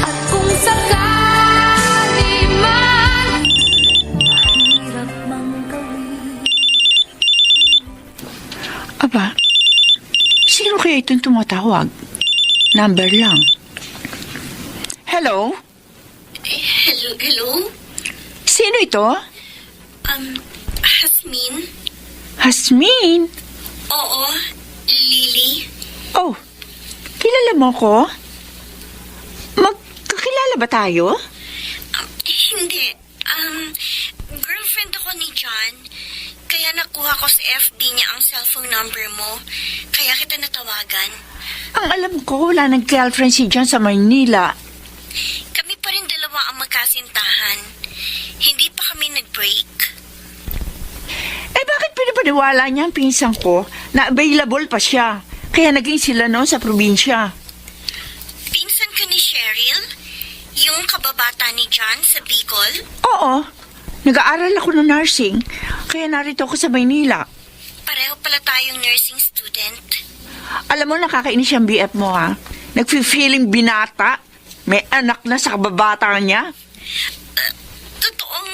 At kung sakali man, mahirap mang gawin. Aba, sino kaya itong tumatawag? Number lang. Hello? Hello? Sino ito? Hasmin? Hasmin? Oo, Lily. Oh, kilala mo ko? Magkakilala ba tayo? Hindi. Girlfriend ako ni John. Kaya nakuha ko sa FB niya ang cellphone number mo. Kaya kita natawagan. Ang alam ko, wala nang girlfriend si John sa Maynila. Kami pa rin dalawa ang magkasintahan. Hindi pa kami nag-break. Eh bakit pinapaniwala niya ang pinsan ko na available pa siya? Kaya naging sila noon sa probinsya. Pinsan ka ni Cheryl? Yung kababata ni John sa Bicol? Oo, nag-aaral ako ng nursing. Kaya narito ako sa Maynila. Pareho pala tayong nursing student. Alam mo, nakakainis yung BF mo, ha? Nagfi-feeling binata. May anak na sa kababata niya. Totoong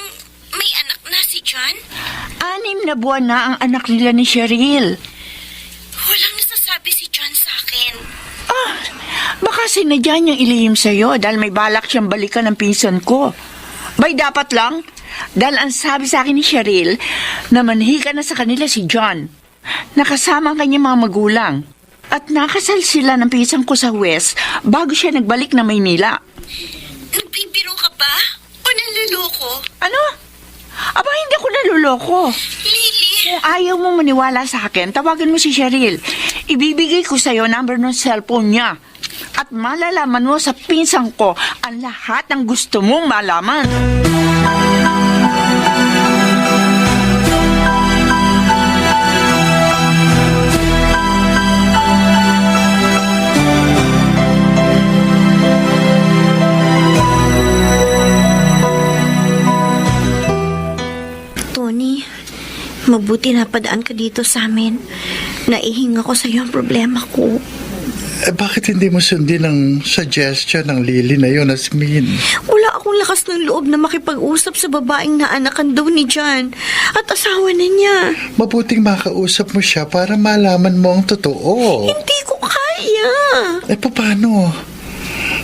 may anak na John? 6 na buwan na ang anak nila ni Cheryl. Walang nasasabi si John sa akin. Baka sinadya niyang ilihim sa'yo dahil may balak siyang balikan ng pinsan ko. Bay, dapat lang. Dahil ang sabi sa akin ni Cheryl na manhika na sa kanila si John. Nakasama ang kanyang mga magulang. At nakasal sila ng pinsan ko sa West bago siya nagbalik na Maynila. Nagbibiro ka ba? O naluloko? Ano? Aba, hindi ako naluloko. Lily? Kung ayaw mo maniwala sa akin, tawagan mo si Cheryl. Ibibigay ko sa'yo number ng cellphone niya. At malalaman mo sa pinsan ko ang lahat ng gusto mong malaman. Tony, mabuti na padaan ka dito sa amin. Naihinga ko sa iyo ang problema ko. Bakit hindi mo sundin ang suggestion ng Lily na yun, Asmin? Wala akong lakas ng loob na makipag-usap sa babaeng naanakan daw ni John at asawa na niya. Mabuting makausap mo siya para malaman mo ang totoo. Hindi ko kaya. Paano?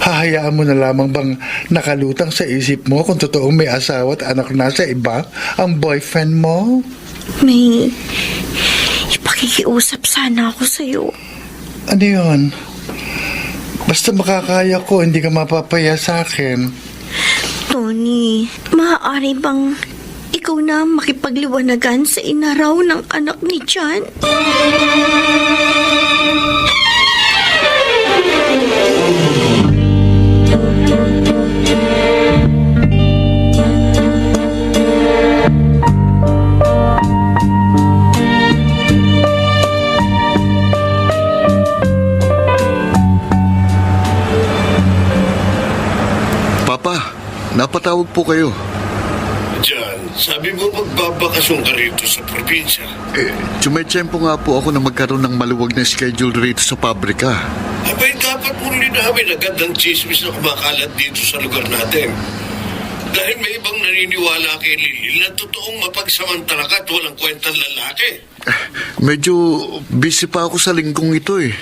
Hahayaan mo na lamang bang nakalutang sa isip mo kung totoong may asawa at anak na sa iba ang boyfriend mo? May ipakikiusap sana ako sa'yo. Ano yun? Basta makakaya ko, hindi ka mapapaya sa akin. Tony, maaari bang ikaw na makipagliwanagan sa inaraw ng anak ni John? Napatawag po kayo. John, sabi mo magbabakasyon ka rito sa probinsya. Tsumetsyempo nga po ako na magkaroon ng maluwag na schedule rito sa pabrika. Abay, dapat mong linawin agad ang chismis na kumakalat dito sa lugar natin. Dahil may ibang naniniwala kay Lily na totoong mapagsamantala ka at walang kwentang lalaki. Medyo busy pa ako sa linggong ito eh.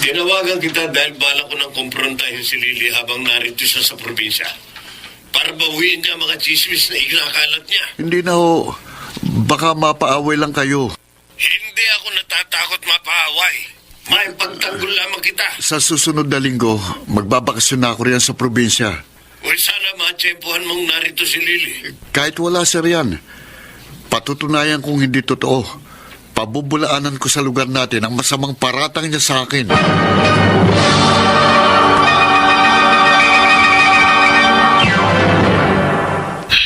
Tinawagan kita dahil bala ko nang kumprontahin si Lily habang narito siya sa probinsya. Para bawiin niya mga chismis na ikinakalat niya. Hindi na ho. Baka mapaaway lang kayo. Hindi ako natatakot mapaaway. May pagtanggol lamang kita. Sa susunod na linggo, magbabakasyon na ako riyan sa probinsya. O sana matsyempohan mong narito si Lily. Kahit wala siya riyan, patutunayan kong hindi totoo. Pabubulaanan ko sa lugar natin ang masamang paratang niya sa akin.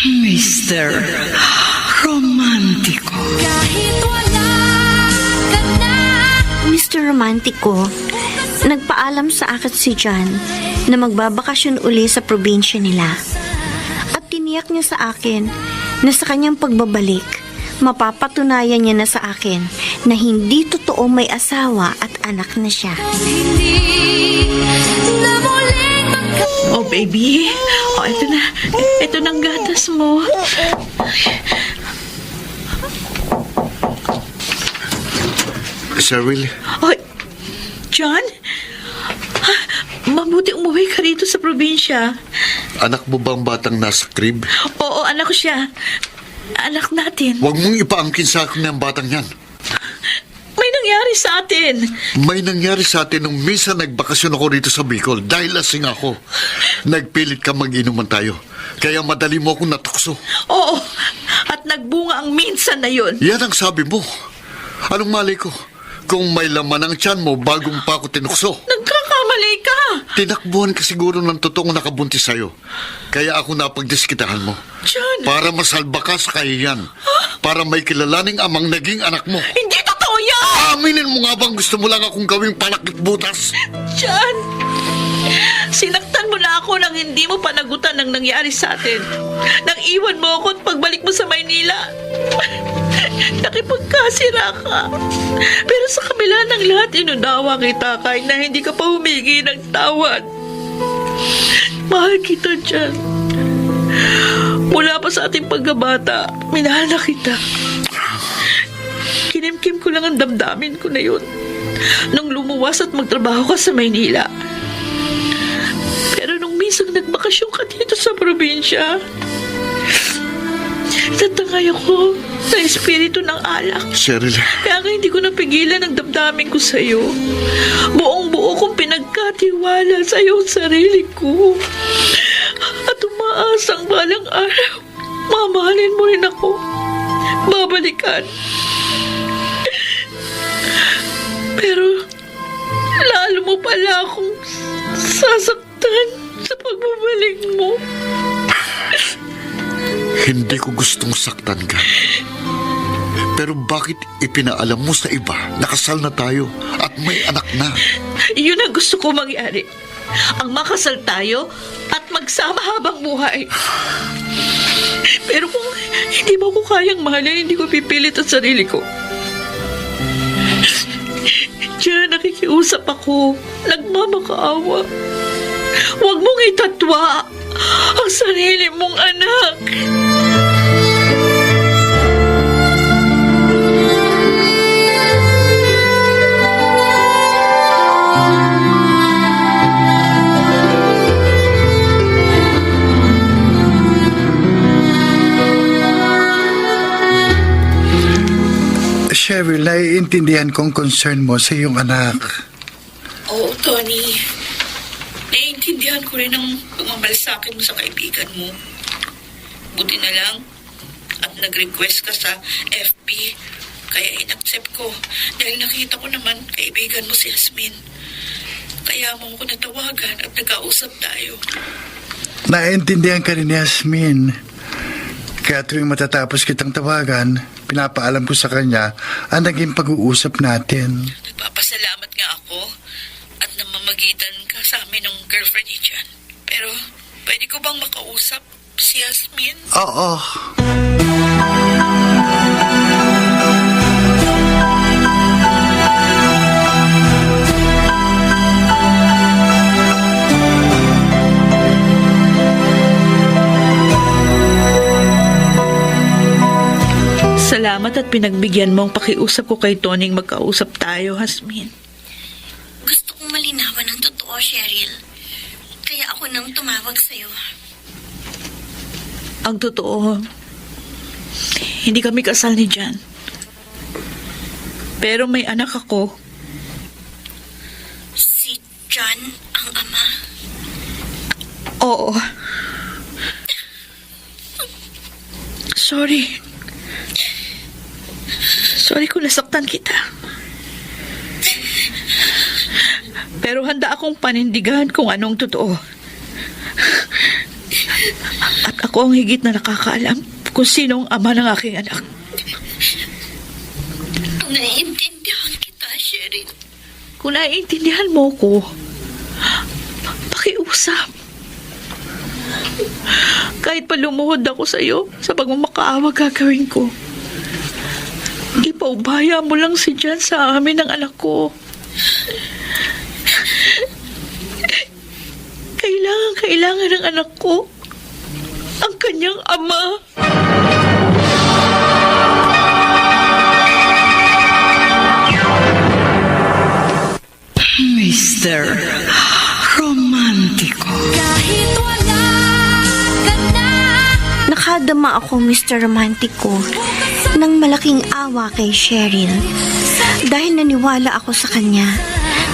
Mr. Romantico. Kahit wala ka na. Mr. Romantico, nagpaalam sa akin si John na magbabakasyon uli sa probinsya nila. At tiniyak niya sa akin na sa kanyang pagbabalik, mapapatunayan niya na sa akin na hindi totoo may asawa at anak na siya. Hindi na muling Oh, baby. Oh, ito na. Ito na ang gatas mo. Cheryl, Oh, John? Mabuti umuwi ka rito sa probinsya. anak mo bang batang nasa crib? Oo, anak ko siya. Anak natin. Huwag mong ipaangkin sa akin ng batang yan. May nangyari sa atin. May nangyari sa atin nung minsan nagbakasyon ako rito sa Bicol dahil lasing ako. Nagpilit ka mag-inuman tayo. Kaya madali mo akong natukso. Oo, at nagbunga ang minsan na yun. Yan ang sabi mo. Anong mali ko? Kung may laman ang tiyan mo bagong pa ako tinukso. Nagkakamali ka. Tinakbuhan ka siguro ng totoong nakabuntis sa'yo. Kaya ako napagdiskitahan mo. John. Para masalba ka sa kahiyan. Para may kilalaning amang naging anak mo. Hindi totoo yan. Aminin mo nga bang gusto mo lang akong gawing palakit butas? John, sinaktan mo na ako nang hindi mo panagutan ng nangyari sa atin. Nang iwan mo ako at pagbalik mo sa Maynila. Nakipagkasira ka. Pero sa kabila ng lahat, inunawa kita kahit na hindi ka pa humingi ng tawad. Mahal kita, John. Mula pa sa ating pagkabata, minahal na kita. Kinimkim ko lang ang damdamin ko na yun nung lumuwas at magtrabaho ka sa Maynila. Pero nung minsan nagbakasyon ka dito sa probinsya, natangay ako sa espiritu ng alak. Cheryl, Kaya nga hindi ko napigilan ang damdamin ko sa'yo. Buong-buo kong pinagkatiwala sa'yo ang sarili ko. At umaasang balang araw, mamahalin mo rin ako. Babalikan. Pero, lalo mo pala akong sasaktan sa pagbabalik mo. hindi ko gustong saktan ka. Pero bakit ipinaalam mo sa iba na kasal na tayo at may anak na? Yun ang gusto ko mangyari. Ang makasal tayo at magsama habang buhay. Pero kung hindi mo ko kayang mahalin, hindi ko pipilit ang sarili ko. Diyan nakikiusap ako, nagmamakaawa. Huwag mong itatwa ang sarili mong anak. Cheryl, naiintindihan kong concern mo sa iyong anak. Oo, Tony. Naiintindihan ko rin ang pagmamalasakit mo sa kaibigan mo. Buti na lang at nag-request ka sa FB. Kaya in-accept ko dahil nakita ko naman kaibigan mo si Yasmin. Kaya mo ko natawagan at nagkausap tayo. Naiintindihan ka rin ni Yasmin. Kaya tuwing matatapos kitang tawagan, pinapaalam ko sa kanya ang naging pag-uusap natin. Nagpapasalamat nga ako at namamagitan ka sa amin ng girlfriend ni Jan. Pero pwede ko bang makausap si Yasmin? Oo. Salamat at pinagbigyan mo ang pakiusap ko kay Toning magkausap tayo, Yasmin. Gusto kong malinawan ng totoo, Cheryl. Kaya ako nang tumawag sa'yo. Ang totoo, hindi kami kasal ni Jan. Pero may anak ako. Si John ang ama. Oo. Sorry. Sorry kung nasaktan kita. Pero handa akong panindigan kung anong totoo. At ako ang higit na nakakaalam kung sino ang ama ng aking anak. Naiintindihan kita, Cheryl. Kung naiintindihan mo ko, pakiusap. Kahit pa lumuhod ako sa iyo, sa pagmamakaawa gagawin ko. Ipaubaya mo lang si Jan sa amin ng anak ko. Kailangan ng anak ko ang kanyang ama. Mr. Romantico. Kahit wala ka na, Nakadama ako, Mr. Romantico, ng malaking awa kay Cheryl. Dahil naniwala ako sa kanya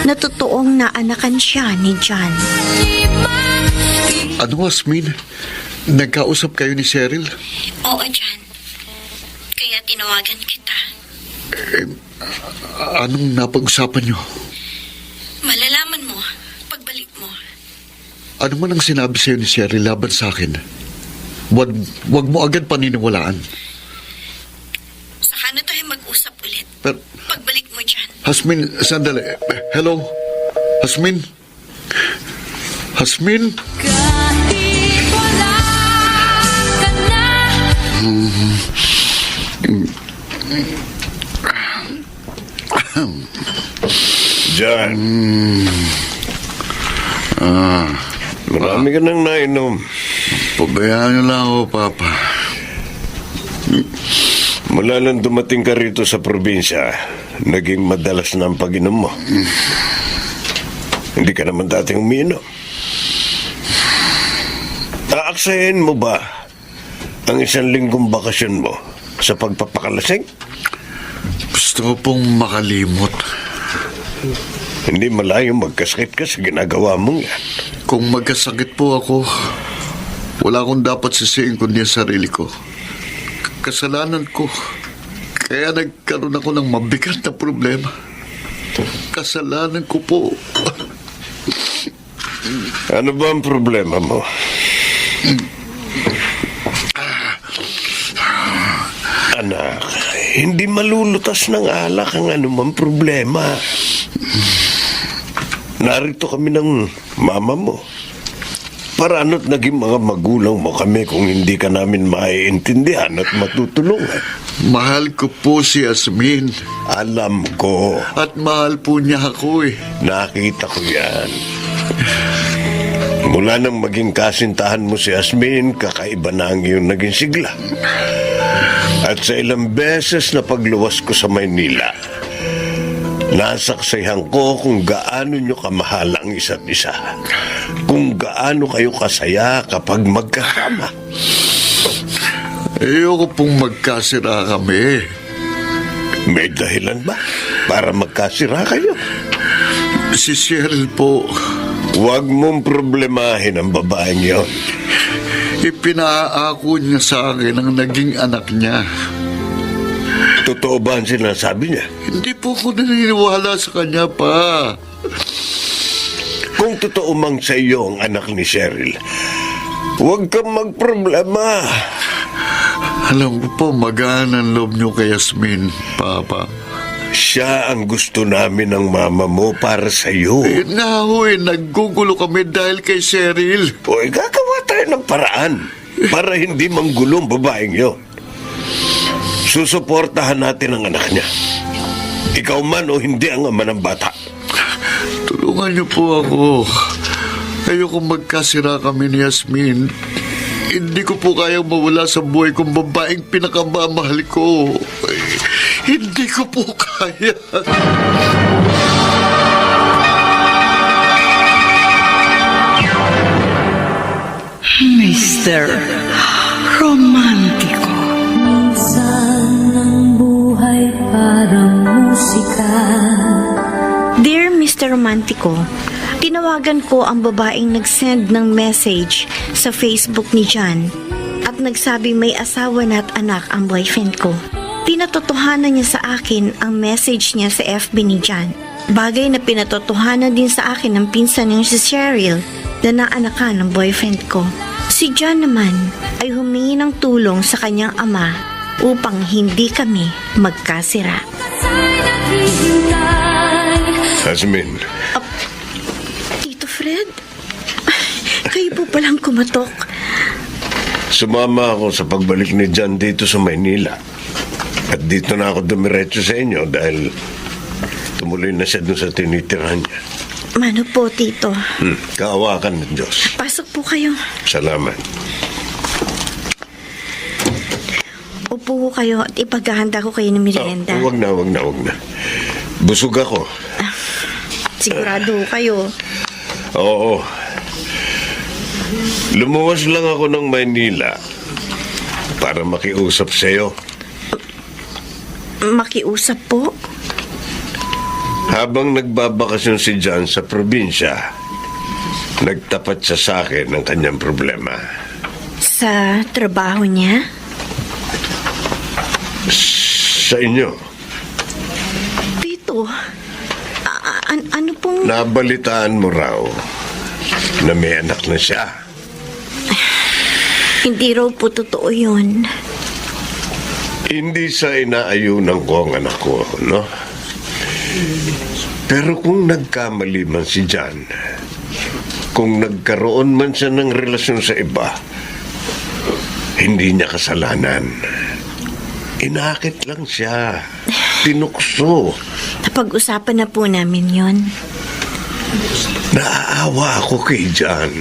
na totoong naanakan siya ni John. Ano, Yasmin? Nagkausap kayo ni Cheryl? Oo, John. Kaya tinawagan kita. Anong napag-usapan niyo? Malalaman mo pagbalik mo. Ano man ang sinabi sa'yo ni Cheryl laban sa akin? Wag mo agad paniniwalaan. Saka na tayo mag-usap ulit. Pero, Pagbalik mo, John. Yasmin, sandali. Hello? Yasmin? Yasmin? kahit wala ka na, Jan. Marami ka nang nainom. Pabayaan niyo lang ako, Papa. Mula nang dumating ka rito sa probinsya, naging madalas na ang pag-inom mo. Hindi ka naman dating umiinom. Aaksayahin mo ba ang 1 linggong bakasyon mo sa pagpapakalasing? Gusto ko pong makalimot. Hindi malayong magkasakit ka sa ginagawa mong yan. Kung magkasakit po ako, wala akong dapat sisihin kundi ang sarili ko. Kasalanan ko. Kaya nagkaroon ako ng mabigat na problema. Kasalanan ko po. Ano ba ang problema mo? Anak, hindi malulutas ng alak ang anumang problema. Narito kami ng mama mo. Para ano't naging mga magulang mo kami kung hindi ka namin maiintindihan at matutulungan. Mahal ko po si Yasmin. Alam ko. At mahal po niya ako eh. Nakita ko yan. Mula nang maging kasintahan mo si Yasmin, kakaiba na ang iyong naging sigla. At sa ilang beses na pagluwas ko sa Maynila, nasaksihan ko kung gaano nyo kamahal ang isa't isa. Kung gaano kayo kasaya kapag magkasama. Ayoko pong magkasira kami. May dahilan ba para magkasira kayo? Si Cheryl po, Huwag mong problemahin ang babaeng yon. ipinaako niya sa akin ang naging anak niya. Totoo ba ang sinasabi niya? Hindi po ako naniniwala sa kanya pa. Kung totoo mang sa iyo ang anak ni Cheryl, huwag kang magproblema. Alam ko po, magaan ang loob niyo kay Yasmin, Papa. Siya ang gusto namin ng mama mo para sa iyo. Naggugulo kami dahil kay Cheryl. O gagawa tayo ng paraan para hindi manggulong babaeng yon. Susuportahan natin ang anak niya. Ikaw man o hindi ang ama ng bata. Tulungan niyo po ako. Ayoko magkasira kami ni Yasmin. Hindi ko po kayang mawala sa buhay kong babaeng pinakamamahal ko. Hindi ko po kaya. Mr. Romantiko. Minsan ang buhay parang musika. Dear Mr. Romantico, tinawagan ko ang babaeng nag-send ng message sa Facebook ni John at nagsabi may asawa na at anak ang boyfriend ko. Pinatotohanan niya sa akin ang message niya sa FB ni John. Bagay na pinatotohanan din sa akin ng pinsan niyang si Cheryl na naanakan ng boyfriend ko. Si John naman ay humingi ng tulong sa kanyang ama upang hindi kami magkasira. Yasmin, Tito Fred? Kayo po palang kumatok. sumama ako sa pagbalik ni John dito sa Maynila. At dito na ako dumiretso sa inyo dahil tumuloy na siya dun sa tinitirahan niya. Mano po, Tito? Kaawakan ng Diyos. Pasok po kayo. Salamat. Upo po kayo at ipaghahanda ko kayo ng merienda. Huwag na. Busog ako. Sigurado kayo. Oo. Lumuwas lang ako ng Maynila para makiusap sa'yo. Makiusap po? Habang nagbabakasyon si John sa probinsya, nagtapat siya sa akin ng kanyang problema. Sa trabaho niya? Sa inyo, Tito, ano pong... nabalitaan mo raw na may anak na siya. Hindi raw po totoo yun. Hindi sa inaayunan ko ang anak ko, no? Pero kung nagkamali man si John, kung nagkaroon man siya ng relasyon sa iba, hindi niya kasalanan. Inakit lang siya. Tinukso. Napag-usapan na po namin yon. Naaawa ako kay John.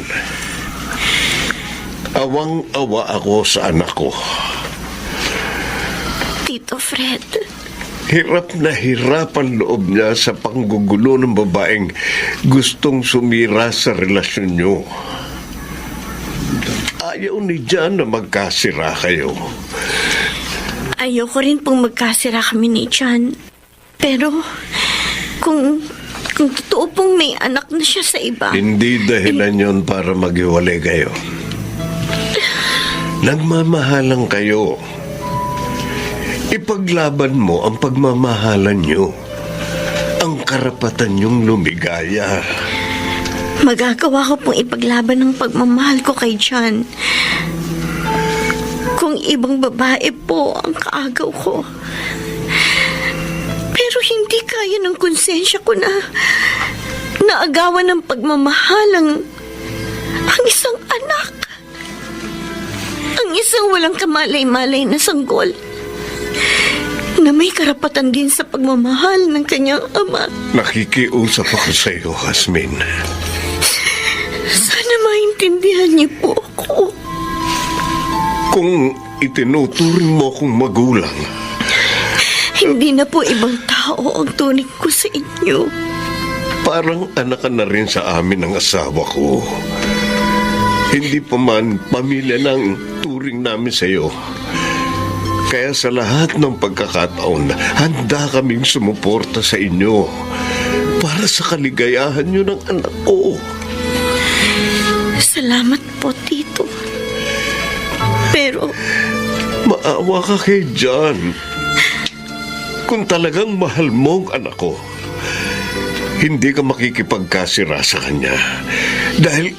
Awang-awa ako sa anak ko. Tito Fred, Hirap na hirap ang loob niya sa panggugulo ng babaeng gustong sumira sa relasyon niyo. Ayaw ni Jan na magkasira kayo. ayoko rin pong magkasira kami ni John. Pero, kung totoo pong may anak na siya sa iba, Hindi dahilan yon para maghiwalay kayo. Nagmamahalan kayo. Ipaglaban mo ang pagmamahalan nyo. Ang karapatan nyong lumigaya. magagawa ko pong ipaglaban ng pagmamahal ko kay John. Kung ibang babae po ang kaagaw ko. Pero hindi kaya ng konsensya ko na naagawan ng pagmamahal ang isang anak. Ang isang walang kamalay-malay na sanggol na may karapatan din sa pagmamahal ng kanyang ama. Nakikiusap ako sa iyo, Hasmin. Sana maintindihan niyo po ako. Kung itinuturing mo akong magulang, Hindi na po ibang tao ang turing ko sa inyo. parang anak ka na rin sa amin ng asawa ko. Hindi pa man pamilya ng turing namin sa iyo. Kaya sa lahat ng pagkakataon, handa kaming sumuporta sa inyo para sa kaligayahan nyo ng anak ko. Salamat po, Tito. Pero, Maawa ka kay John. Kung talagang mahal mo ang anak ko, hindi ka makikipagkasira sa kanya. Dahil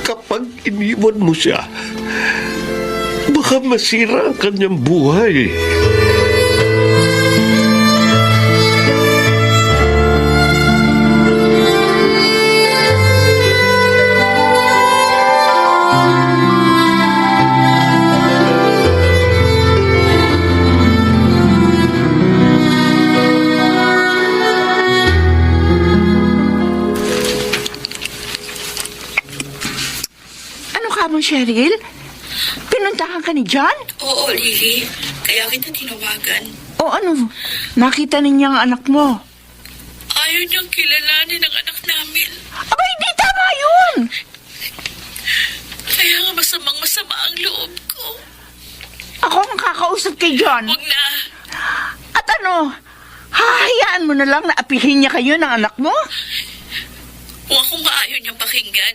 kapag iniwan mo siya, baka masira ang kanyang buhay. Ano ka mo, Cheryl? Pinuntahan ka ni John? Oo, Lily. Kaya kita tinawagan. O ano? Nakita niya ang anak mo? Ayaw niyang kilalanin ang anak namin. Aba, hindi tama yun! Kaya nga masamang-masama ang loob ko. Ako ang kakausap kay John. Huwag na. At ano? Hahayaan mo na lang na apihin niya kayo ng anak mo? Kung ako nga ayaw niyang pakinggan,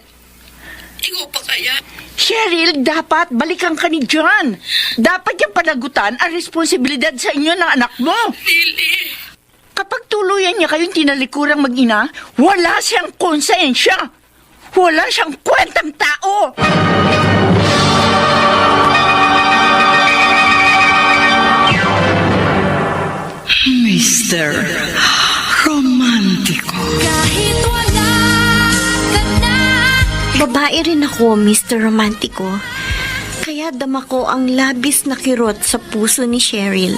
ikaw pa kaya? Cheryl, dapat balikan ka ni John. Dapat niyang panagutan ang responsibilidad sa inyo ng anak mo. Lily, Kapag tuluyan niya kayong tinalikurang mag-ina, wala siyang konsensya. Wala siyang kwentang tao. Mr. Romantiko. Kahit wala ka na. babae rin ako, Mr. Romantico. Kaya dama ko ang labis na kirot sa puso ni Cheryl.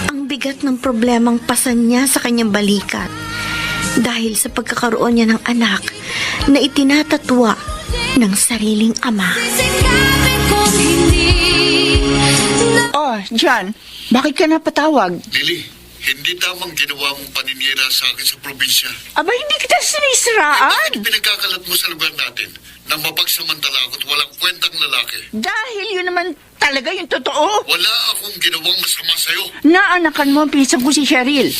Ang bigat ng problemang pasan niya sa kanyang balikat. Dahil sa pagkakaroon niya ng anak na itinatatwa ng sariling ama. Sikapin kong hindi na Oh, John, bakit ka napatawag? Lily, hindi tamang ginawa mong paninira sa akin sa probinsya. Aba, hindi kita sinisiraan. Bakit pinagkakalat mo sa lugar natin na mapagsamantala ako't walang kwentang lalaki? Dahil yun naman talaga yung totoo. Wala akong ginawang masama sa'yo. Naanakan mo ang pinsan ko si Cheryl.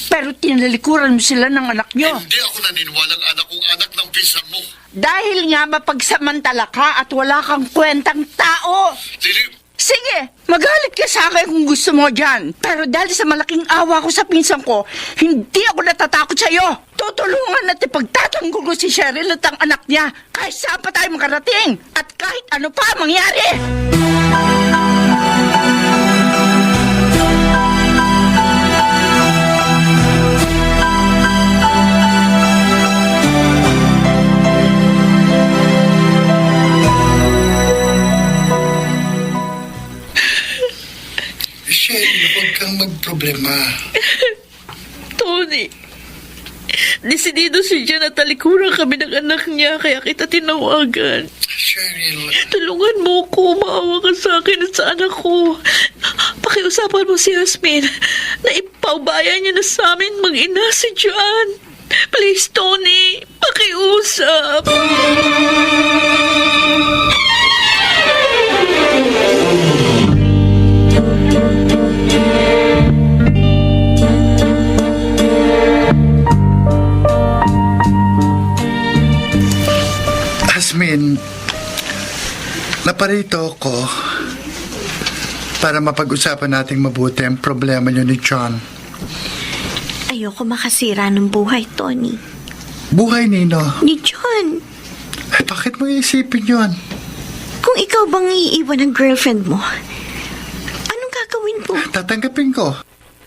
Pero tinalikuran mo sila ng anak nyo. Hindi ako naniniwalang anak kong anak ng pinsan mo. Dahil nga mapagsamantala ka at wala kang kwentang tao. Lily, Sige, magalit ka sa akin kung gusto mo dyan. Pero dahil sa malaking awa ko sa pinsan ko, hindi ako natatakot sa'yo. Tutulungan at ipagtatanggol ko si Cheryl at ang anak niya kahit saan pa tayo makarating at kahit ano pa mangyari. Michelle, huwag kang magproblema. Tony, desidido si Jan at talikuran kami ng anak niya kaya kita tinawagan. Tulungan mo ko, maawa ka sa akin at sa anak ko. Pakiusapan mo si Jasmine na ipaubayan niya na sa amin mag-ina si John. Please, Tony, pakiusap. Jasmine, naparito ako para mapag-usapan nating mabuti ang problema niyo ni John. Ayoko makasira ng buhay, Tony. Buhay, Nino. Ni John. Eh, bakit mo iisipin yun? Kung ikaw bang iiwan ng girlfriend mo, anong gagawin mo? Tatanggapin ko.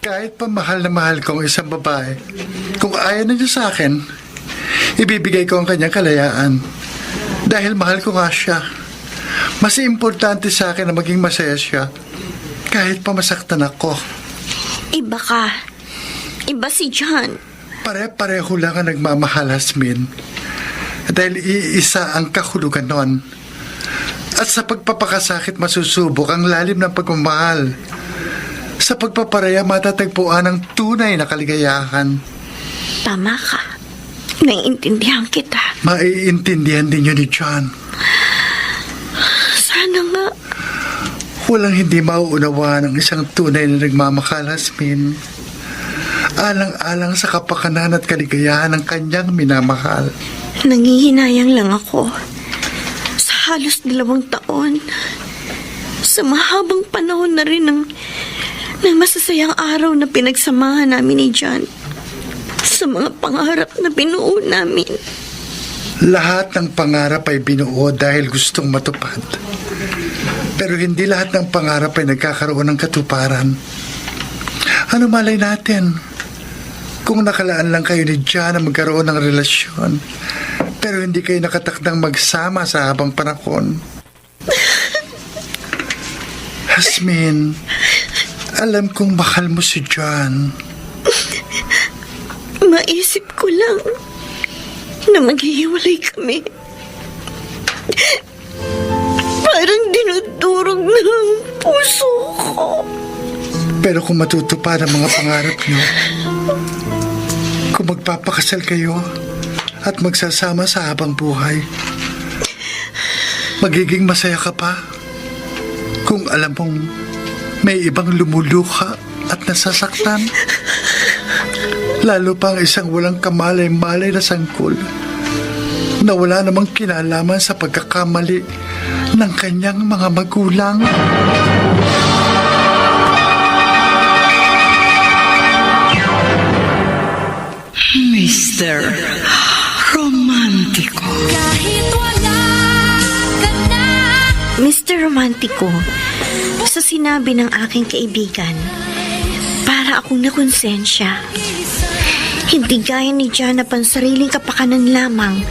Kahit pa mahal na mahal ko ang isang babae, kung ayaw na niya sa akin, ibibigay ko ang kanyang kalayaan. Dahil mahal ko nga siya. Mas importante sa akin na maging masaya siya, kahit pa masaktan ako. Iba ka. Iba si John. Pare-pareho lang ang nagmamahal, Jasmine. Dahil iisa ang kahulugan nun. At sa pagpapakasakit masusubok ang lalim ng pagmamahal. Sa pagpaparaya matatagpuan ang tunay na kaligayahan. Tama ka. Naiintindihan kita. Maiintindihan din yun ni John. Sana nga. Walang hindi mauunawaan ang isang tunay na nagmamahal, Jasmine. Alang-alang sa kapakanan at kaligayahan ng kanyang minamahal. Nangihinayang lang ako. Sa halos 2 taon. Sa mahabang panahon na rin ng masasayang araw na pinagsamahan namin ni John. Sa mga pangarap na binuo namin. Lahat ng pangarap ay binuo dahil gustong matupad. Pero hindi lahat ng pangarap ay nagkakaroon ng katuparan. Ano malay natin? Kung nakalaan lang kayo ni John na magkaroon ng relasyon, pero hindi kayo nakatakdang magsama sa habang panahon. Jasmine, alam kong mahal mo si John. Maisip ko lang na maghihiwalay kami. Parang dinudurog na ang puso ko. Pero kung matutupad ang mga pangarap niyo, kung magpapakasal kayo at magsasama sa habang buhay, magiging masaya ka pa kung alam mong may ibang lumuluha at nasasaktan. Lalo pa ang isang walang kamalay-malay na sangkol na wala namang kinalaman sa pagkakamali ng kanyang mga magulang. Mr. Romantico. Kahit wala ka na. Mr. Romantico, sa sinabi ng aking kaibigan, para akong nakonsensya. Hindi gaya ni John na pansariling kapakanan lamang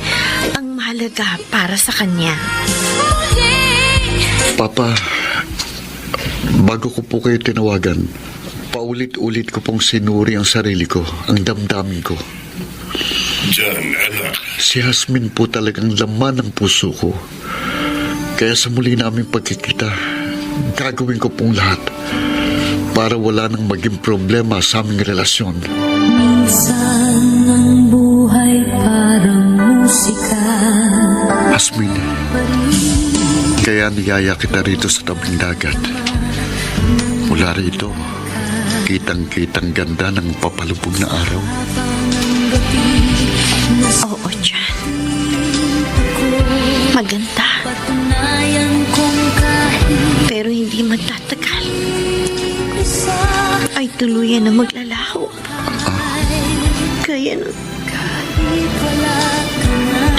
ang mahalaga para sa kanya. Papa, bago ko po kayo tinawagan, paulit-ulit ko pong sinuri ang sarili ko, ang damdamin ko. John, anak. Si Jasmine po talagang laman ng puso ko. Kaya sa muli naming pagkikita, gagawin ko pong lahat para wala nang maging problema sa aming relasyon. Minsan ang buhay parang musika. Jasmine, kaya niyaya kita rito sa tabing dagat. Mula rito, kitang-kitang ganda ng papalubog na araw. Oo, John. Maganda. Pero hindi magtatagal. Ay tuluyan na maglalaho. Kaya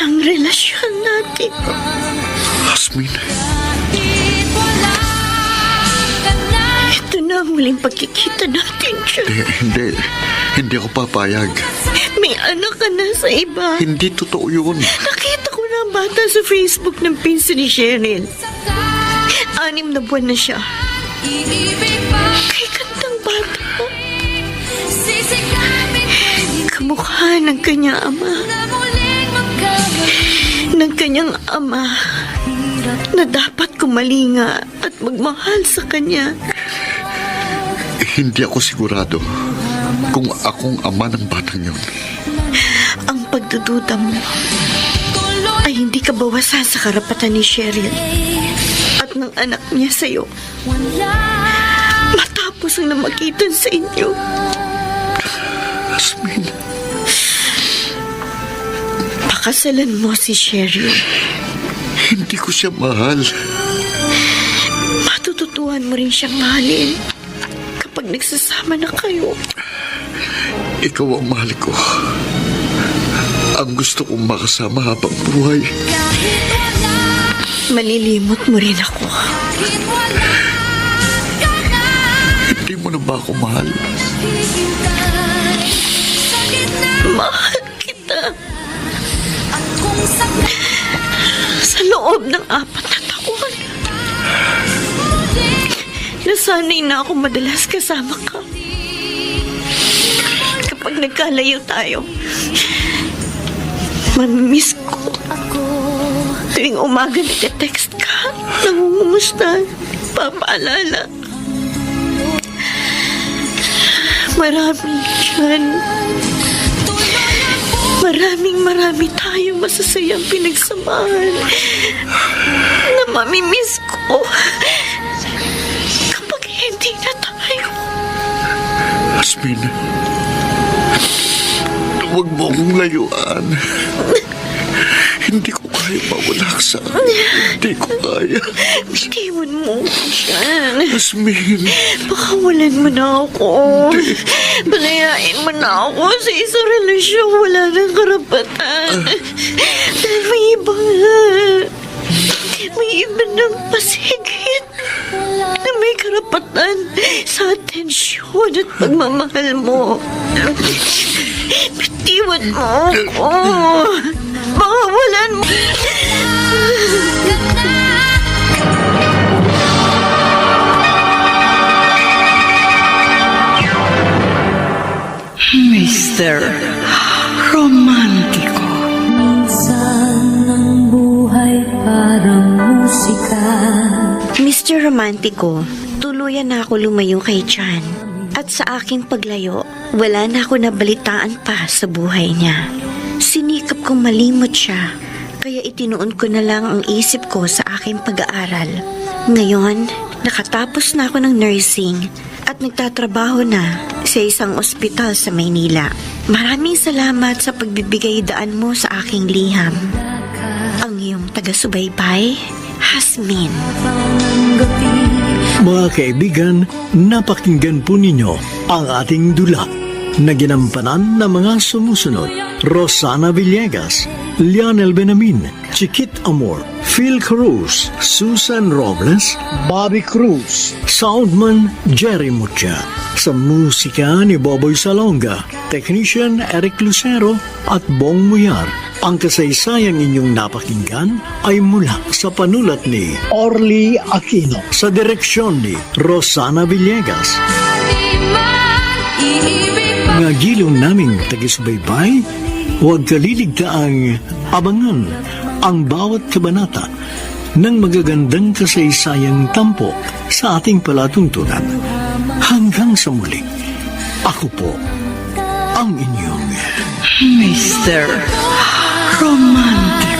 ang relasyon natin. Jasmine, Ito na ang muling pagkikita natin, John. hindi ako papayag. May anak ka na sa iba. Hindi totoo yun. Nakita ko na ang bata sa Facebook ng pinsan ni Cheryl. 6 na buwan na siya. Kay kantang bata. Kamukha ng kanyang ama. Ng kanyang ama. na dapat kumalinga at magmahal sa kanya. Hindi ako sigurado kung akong ama ng batang yun. Ang pagdududa mo ay hindi ka bawasan sa karapatan ni Cheryl at ng anak niya sa'yo. Matapos ang namagitan sa inyo. Jasmine, Pakasalan mo si Cheryl. hindi ko siya mahal. Matututuhan mo rin siyang mahalin kapag nagsasama na kayo. Ikaw ang mahal ko. Ang gusto kong makasama habang buhay. Malilimot mo rin ako. Hindi mo na ba ako mahal? Mahal kita. Sa loob ng 4 na taon, nasanay na ako madalas kasama ka. Kapag nagkalayo tayo, mamimiss ko. Tuwing umaga nagte-text ka, nangungumusta, papaalala. Marami dyan. Marami tayong masasayang pinagsamahan na mamimiss ko kapag hindi na tayo. Jasmine, huwag mo akong layuan. Hindi ko kaya mawala sa akin. Hindi ko kaya. Bitiwan mo ako siyan. Jasmine, Pakawalan mo na ako. Palayain mo na ako sa isang relasyon wala ng karapatan. Dahil may iba ng pasigit na may karapatan sa atensyon at pagmamahal mo. Bitiwan mo ako. Pakawalan mo. Mr. Romantiko. Minsan ang buhay parang musika. Mr. Romantico, tuluyan na ako lumayo kay John. At sa aking paglayo, wala na ako nabalitaan pa sa buhay niya. Sinikap kong malimot siya, kaya itinuon ko na lang ang isip ko sa aking pag-aaral. Ngayon, nakatapos na ako ng nursing at nagtatrabaho na sa isang ospital sa Maynila. Maraming salamat sa pagbibigay daan mo sa aking liham. Ang iyong taga-subaybay, Hasmin. Mga kaibigan, napakinggan po ninyo ang ating dula na ginampanan ng mga sumusunod. Rosana Villegas, Lionel Benamin, Chiquit Amor, Phil Cruz, Susan Robles, Bobby Cruz, Soundman Jerry Mucha. Sa musika ni Boboy Salonga, Technician Eric Lucero at Bong Muyar. Ang kasaysayang inyong napakinggan ay mula sa panulat ni Orly Aquino sa direksyon ni Rosana Villegas. Nga gilong naming tagisbaybay, huwag kaliligtaang abangan ang bawat kabanata ng magagandang kasaysayang tampok sa ating palatuntunan. Hanggang sa muli, ako po ang inyong Mr. Romantic.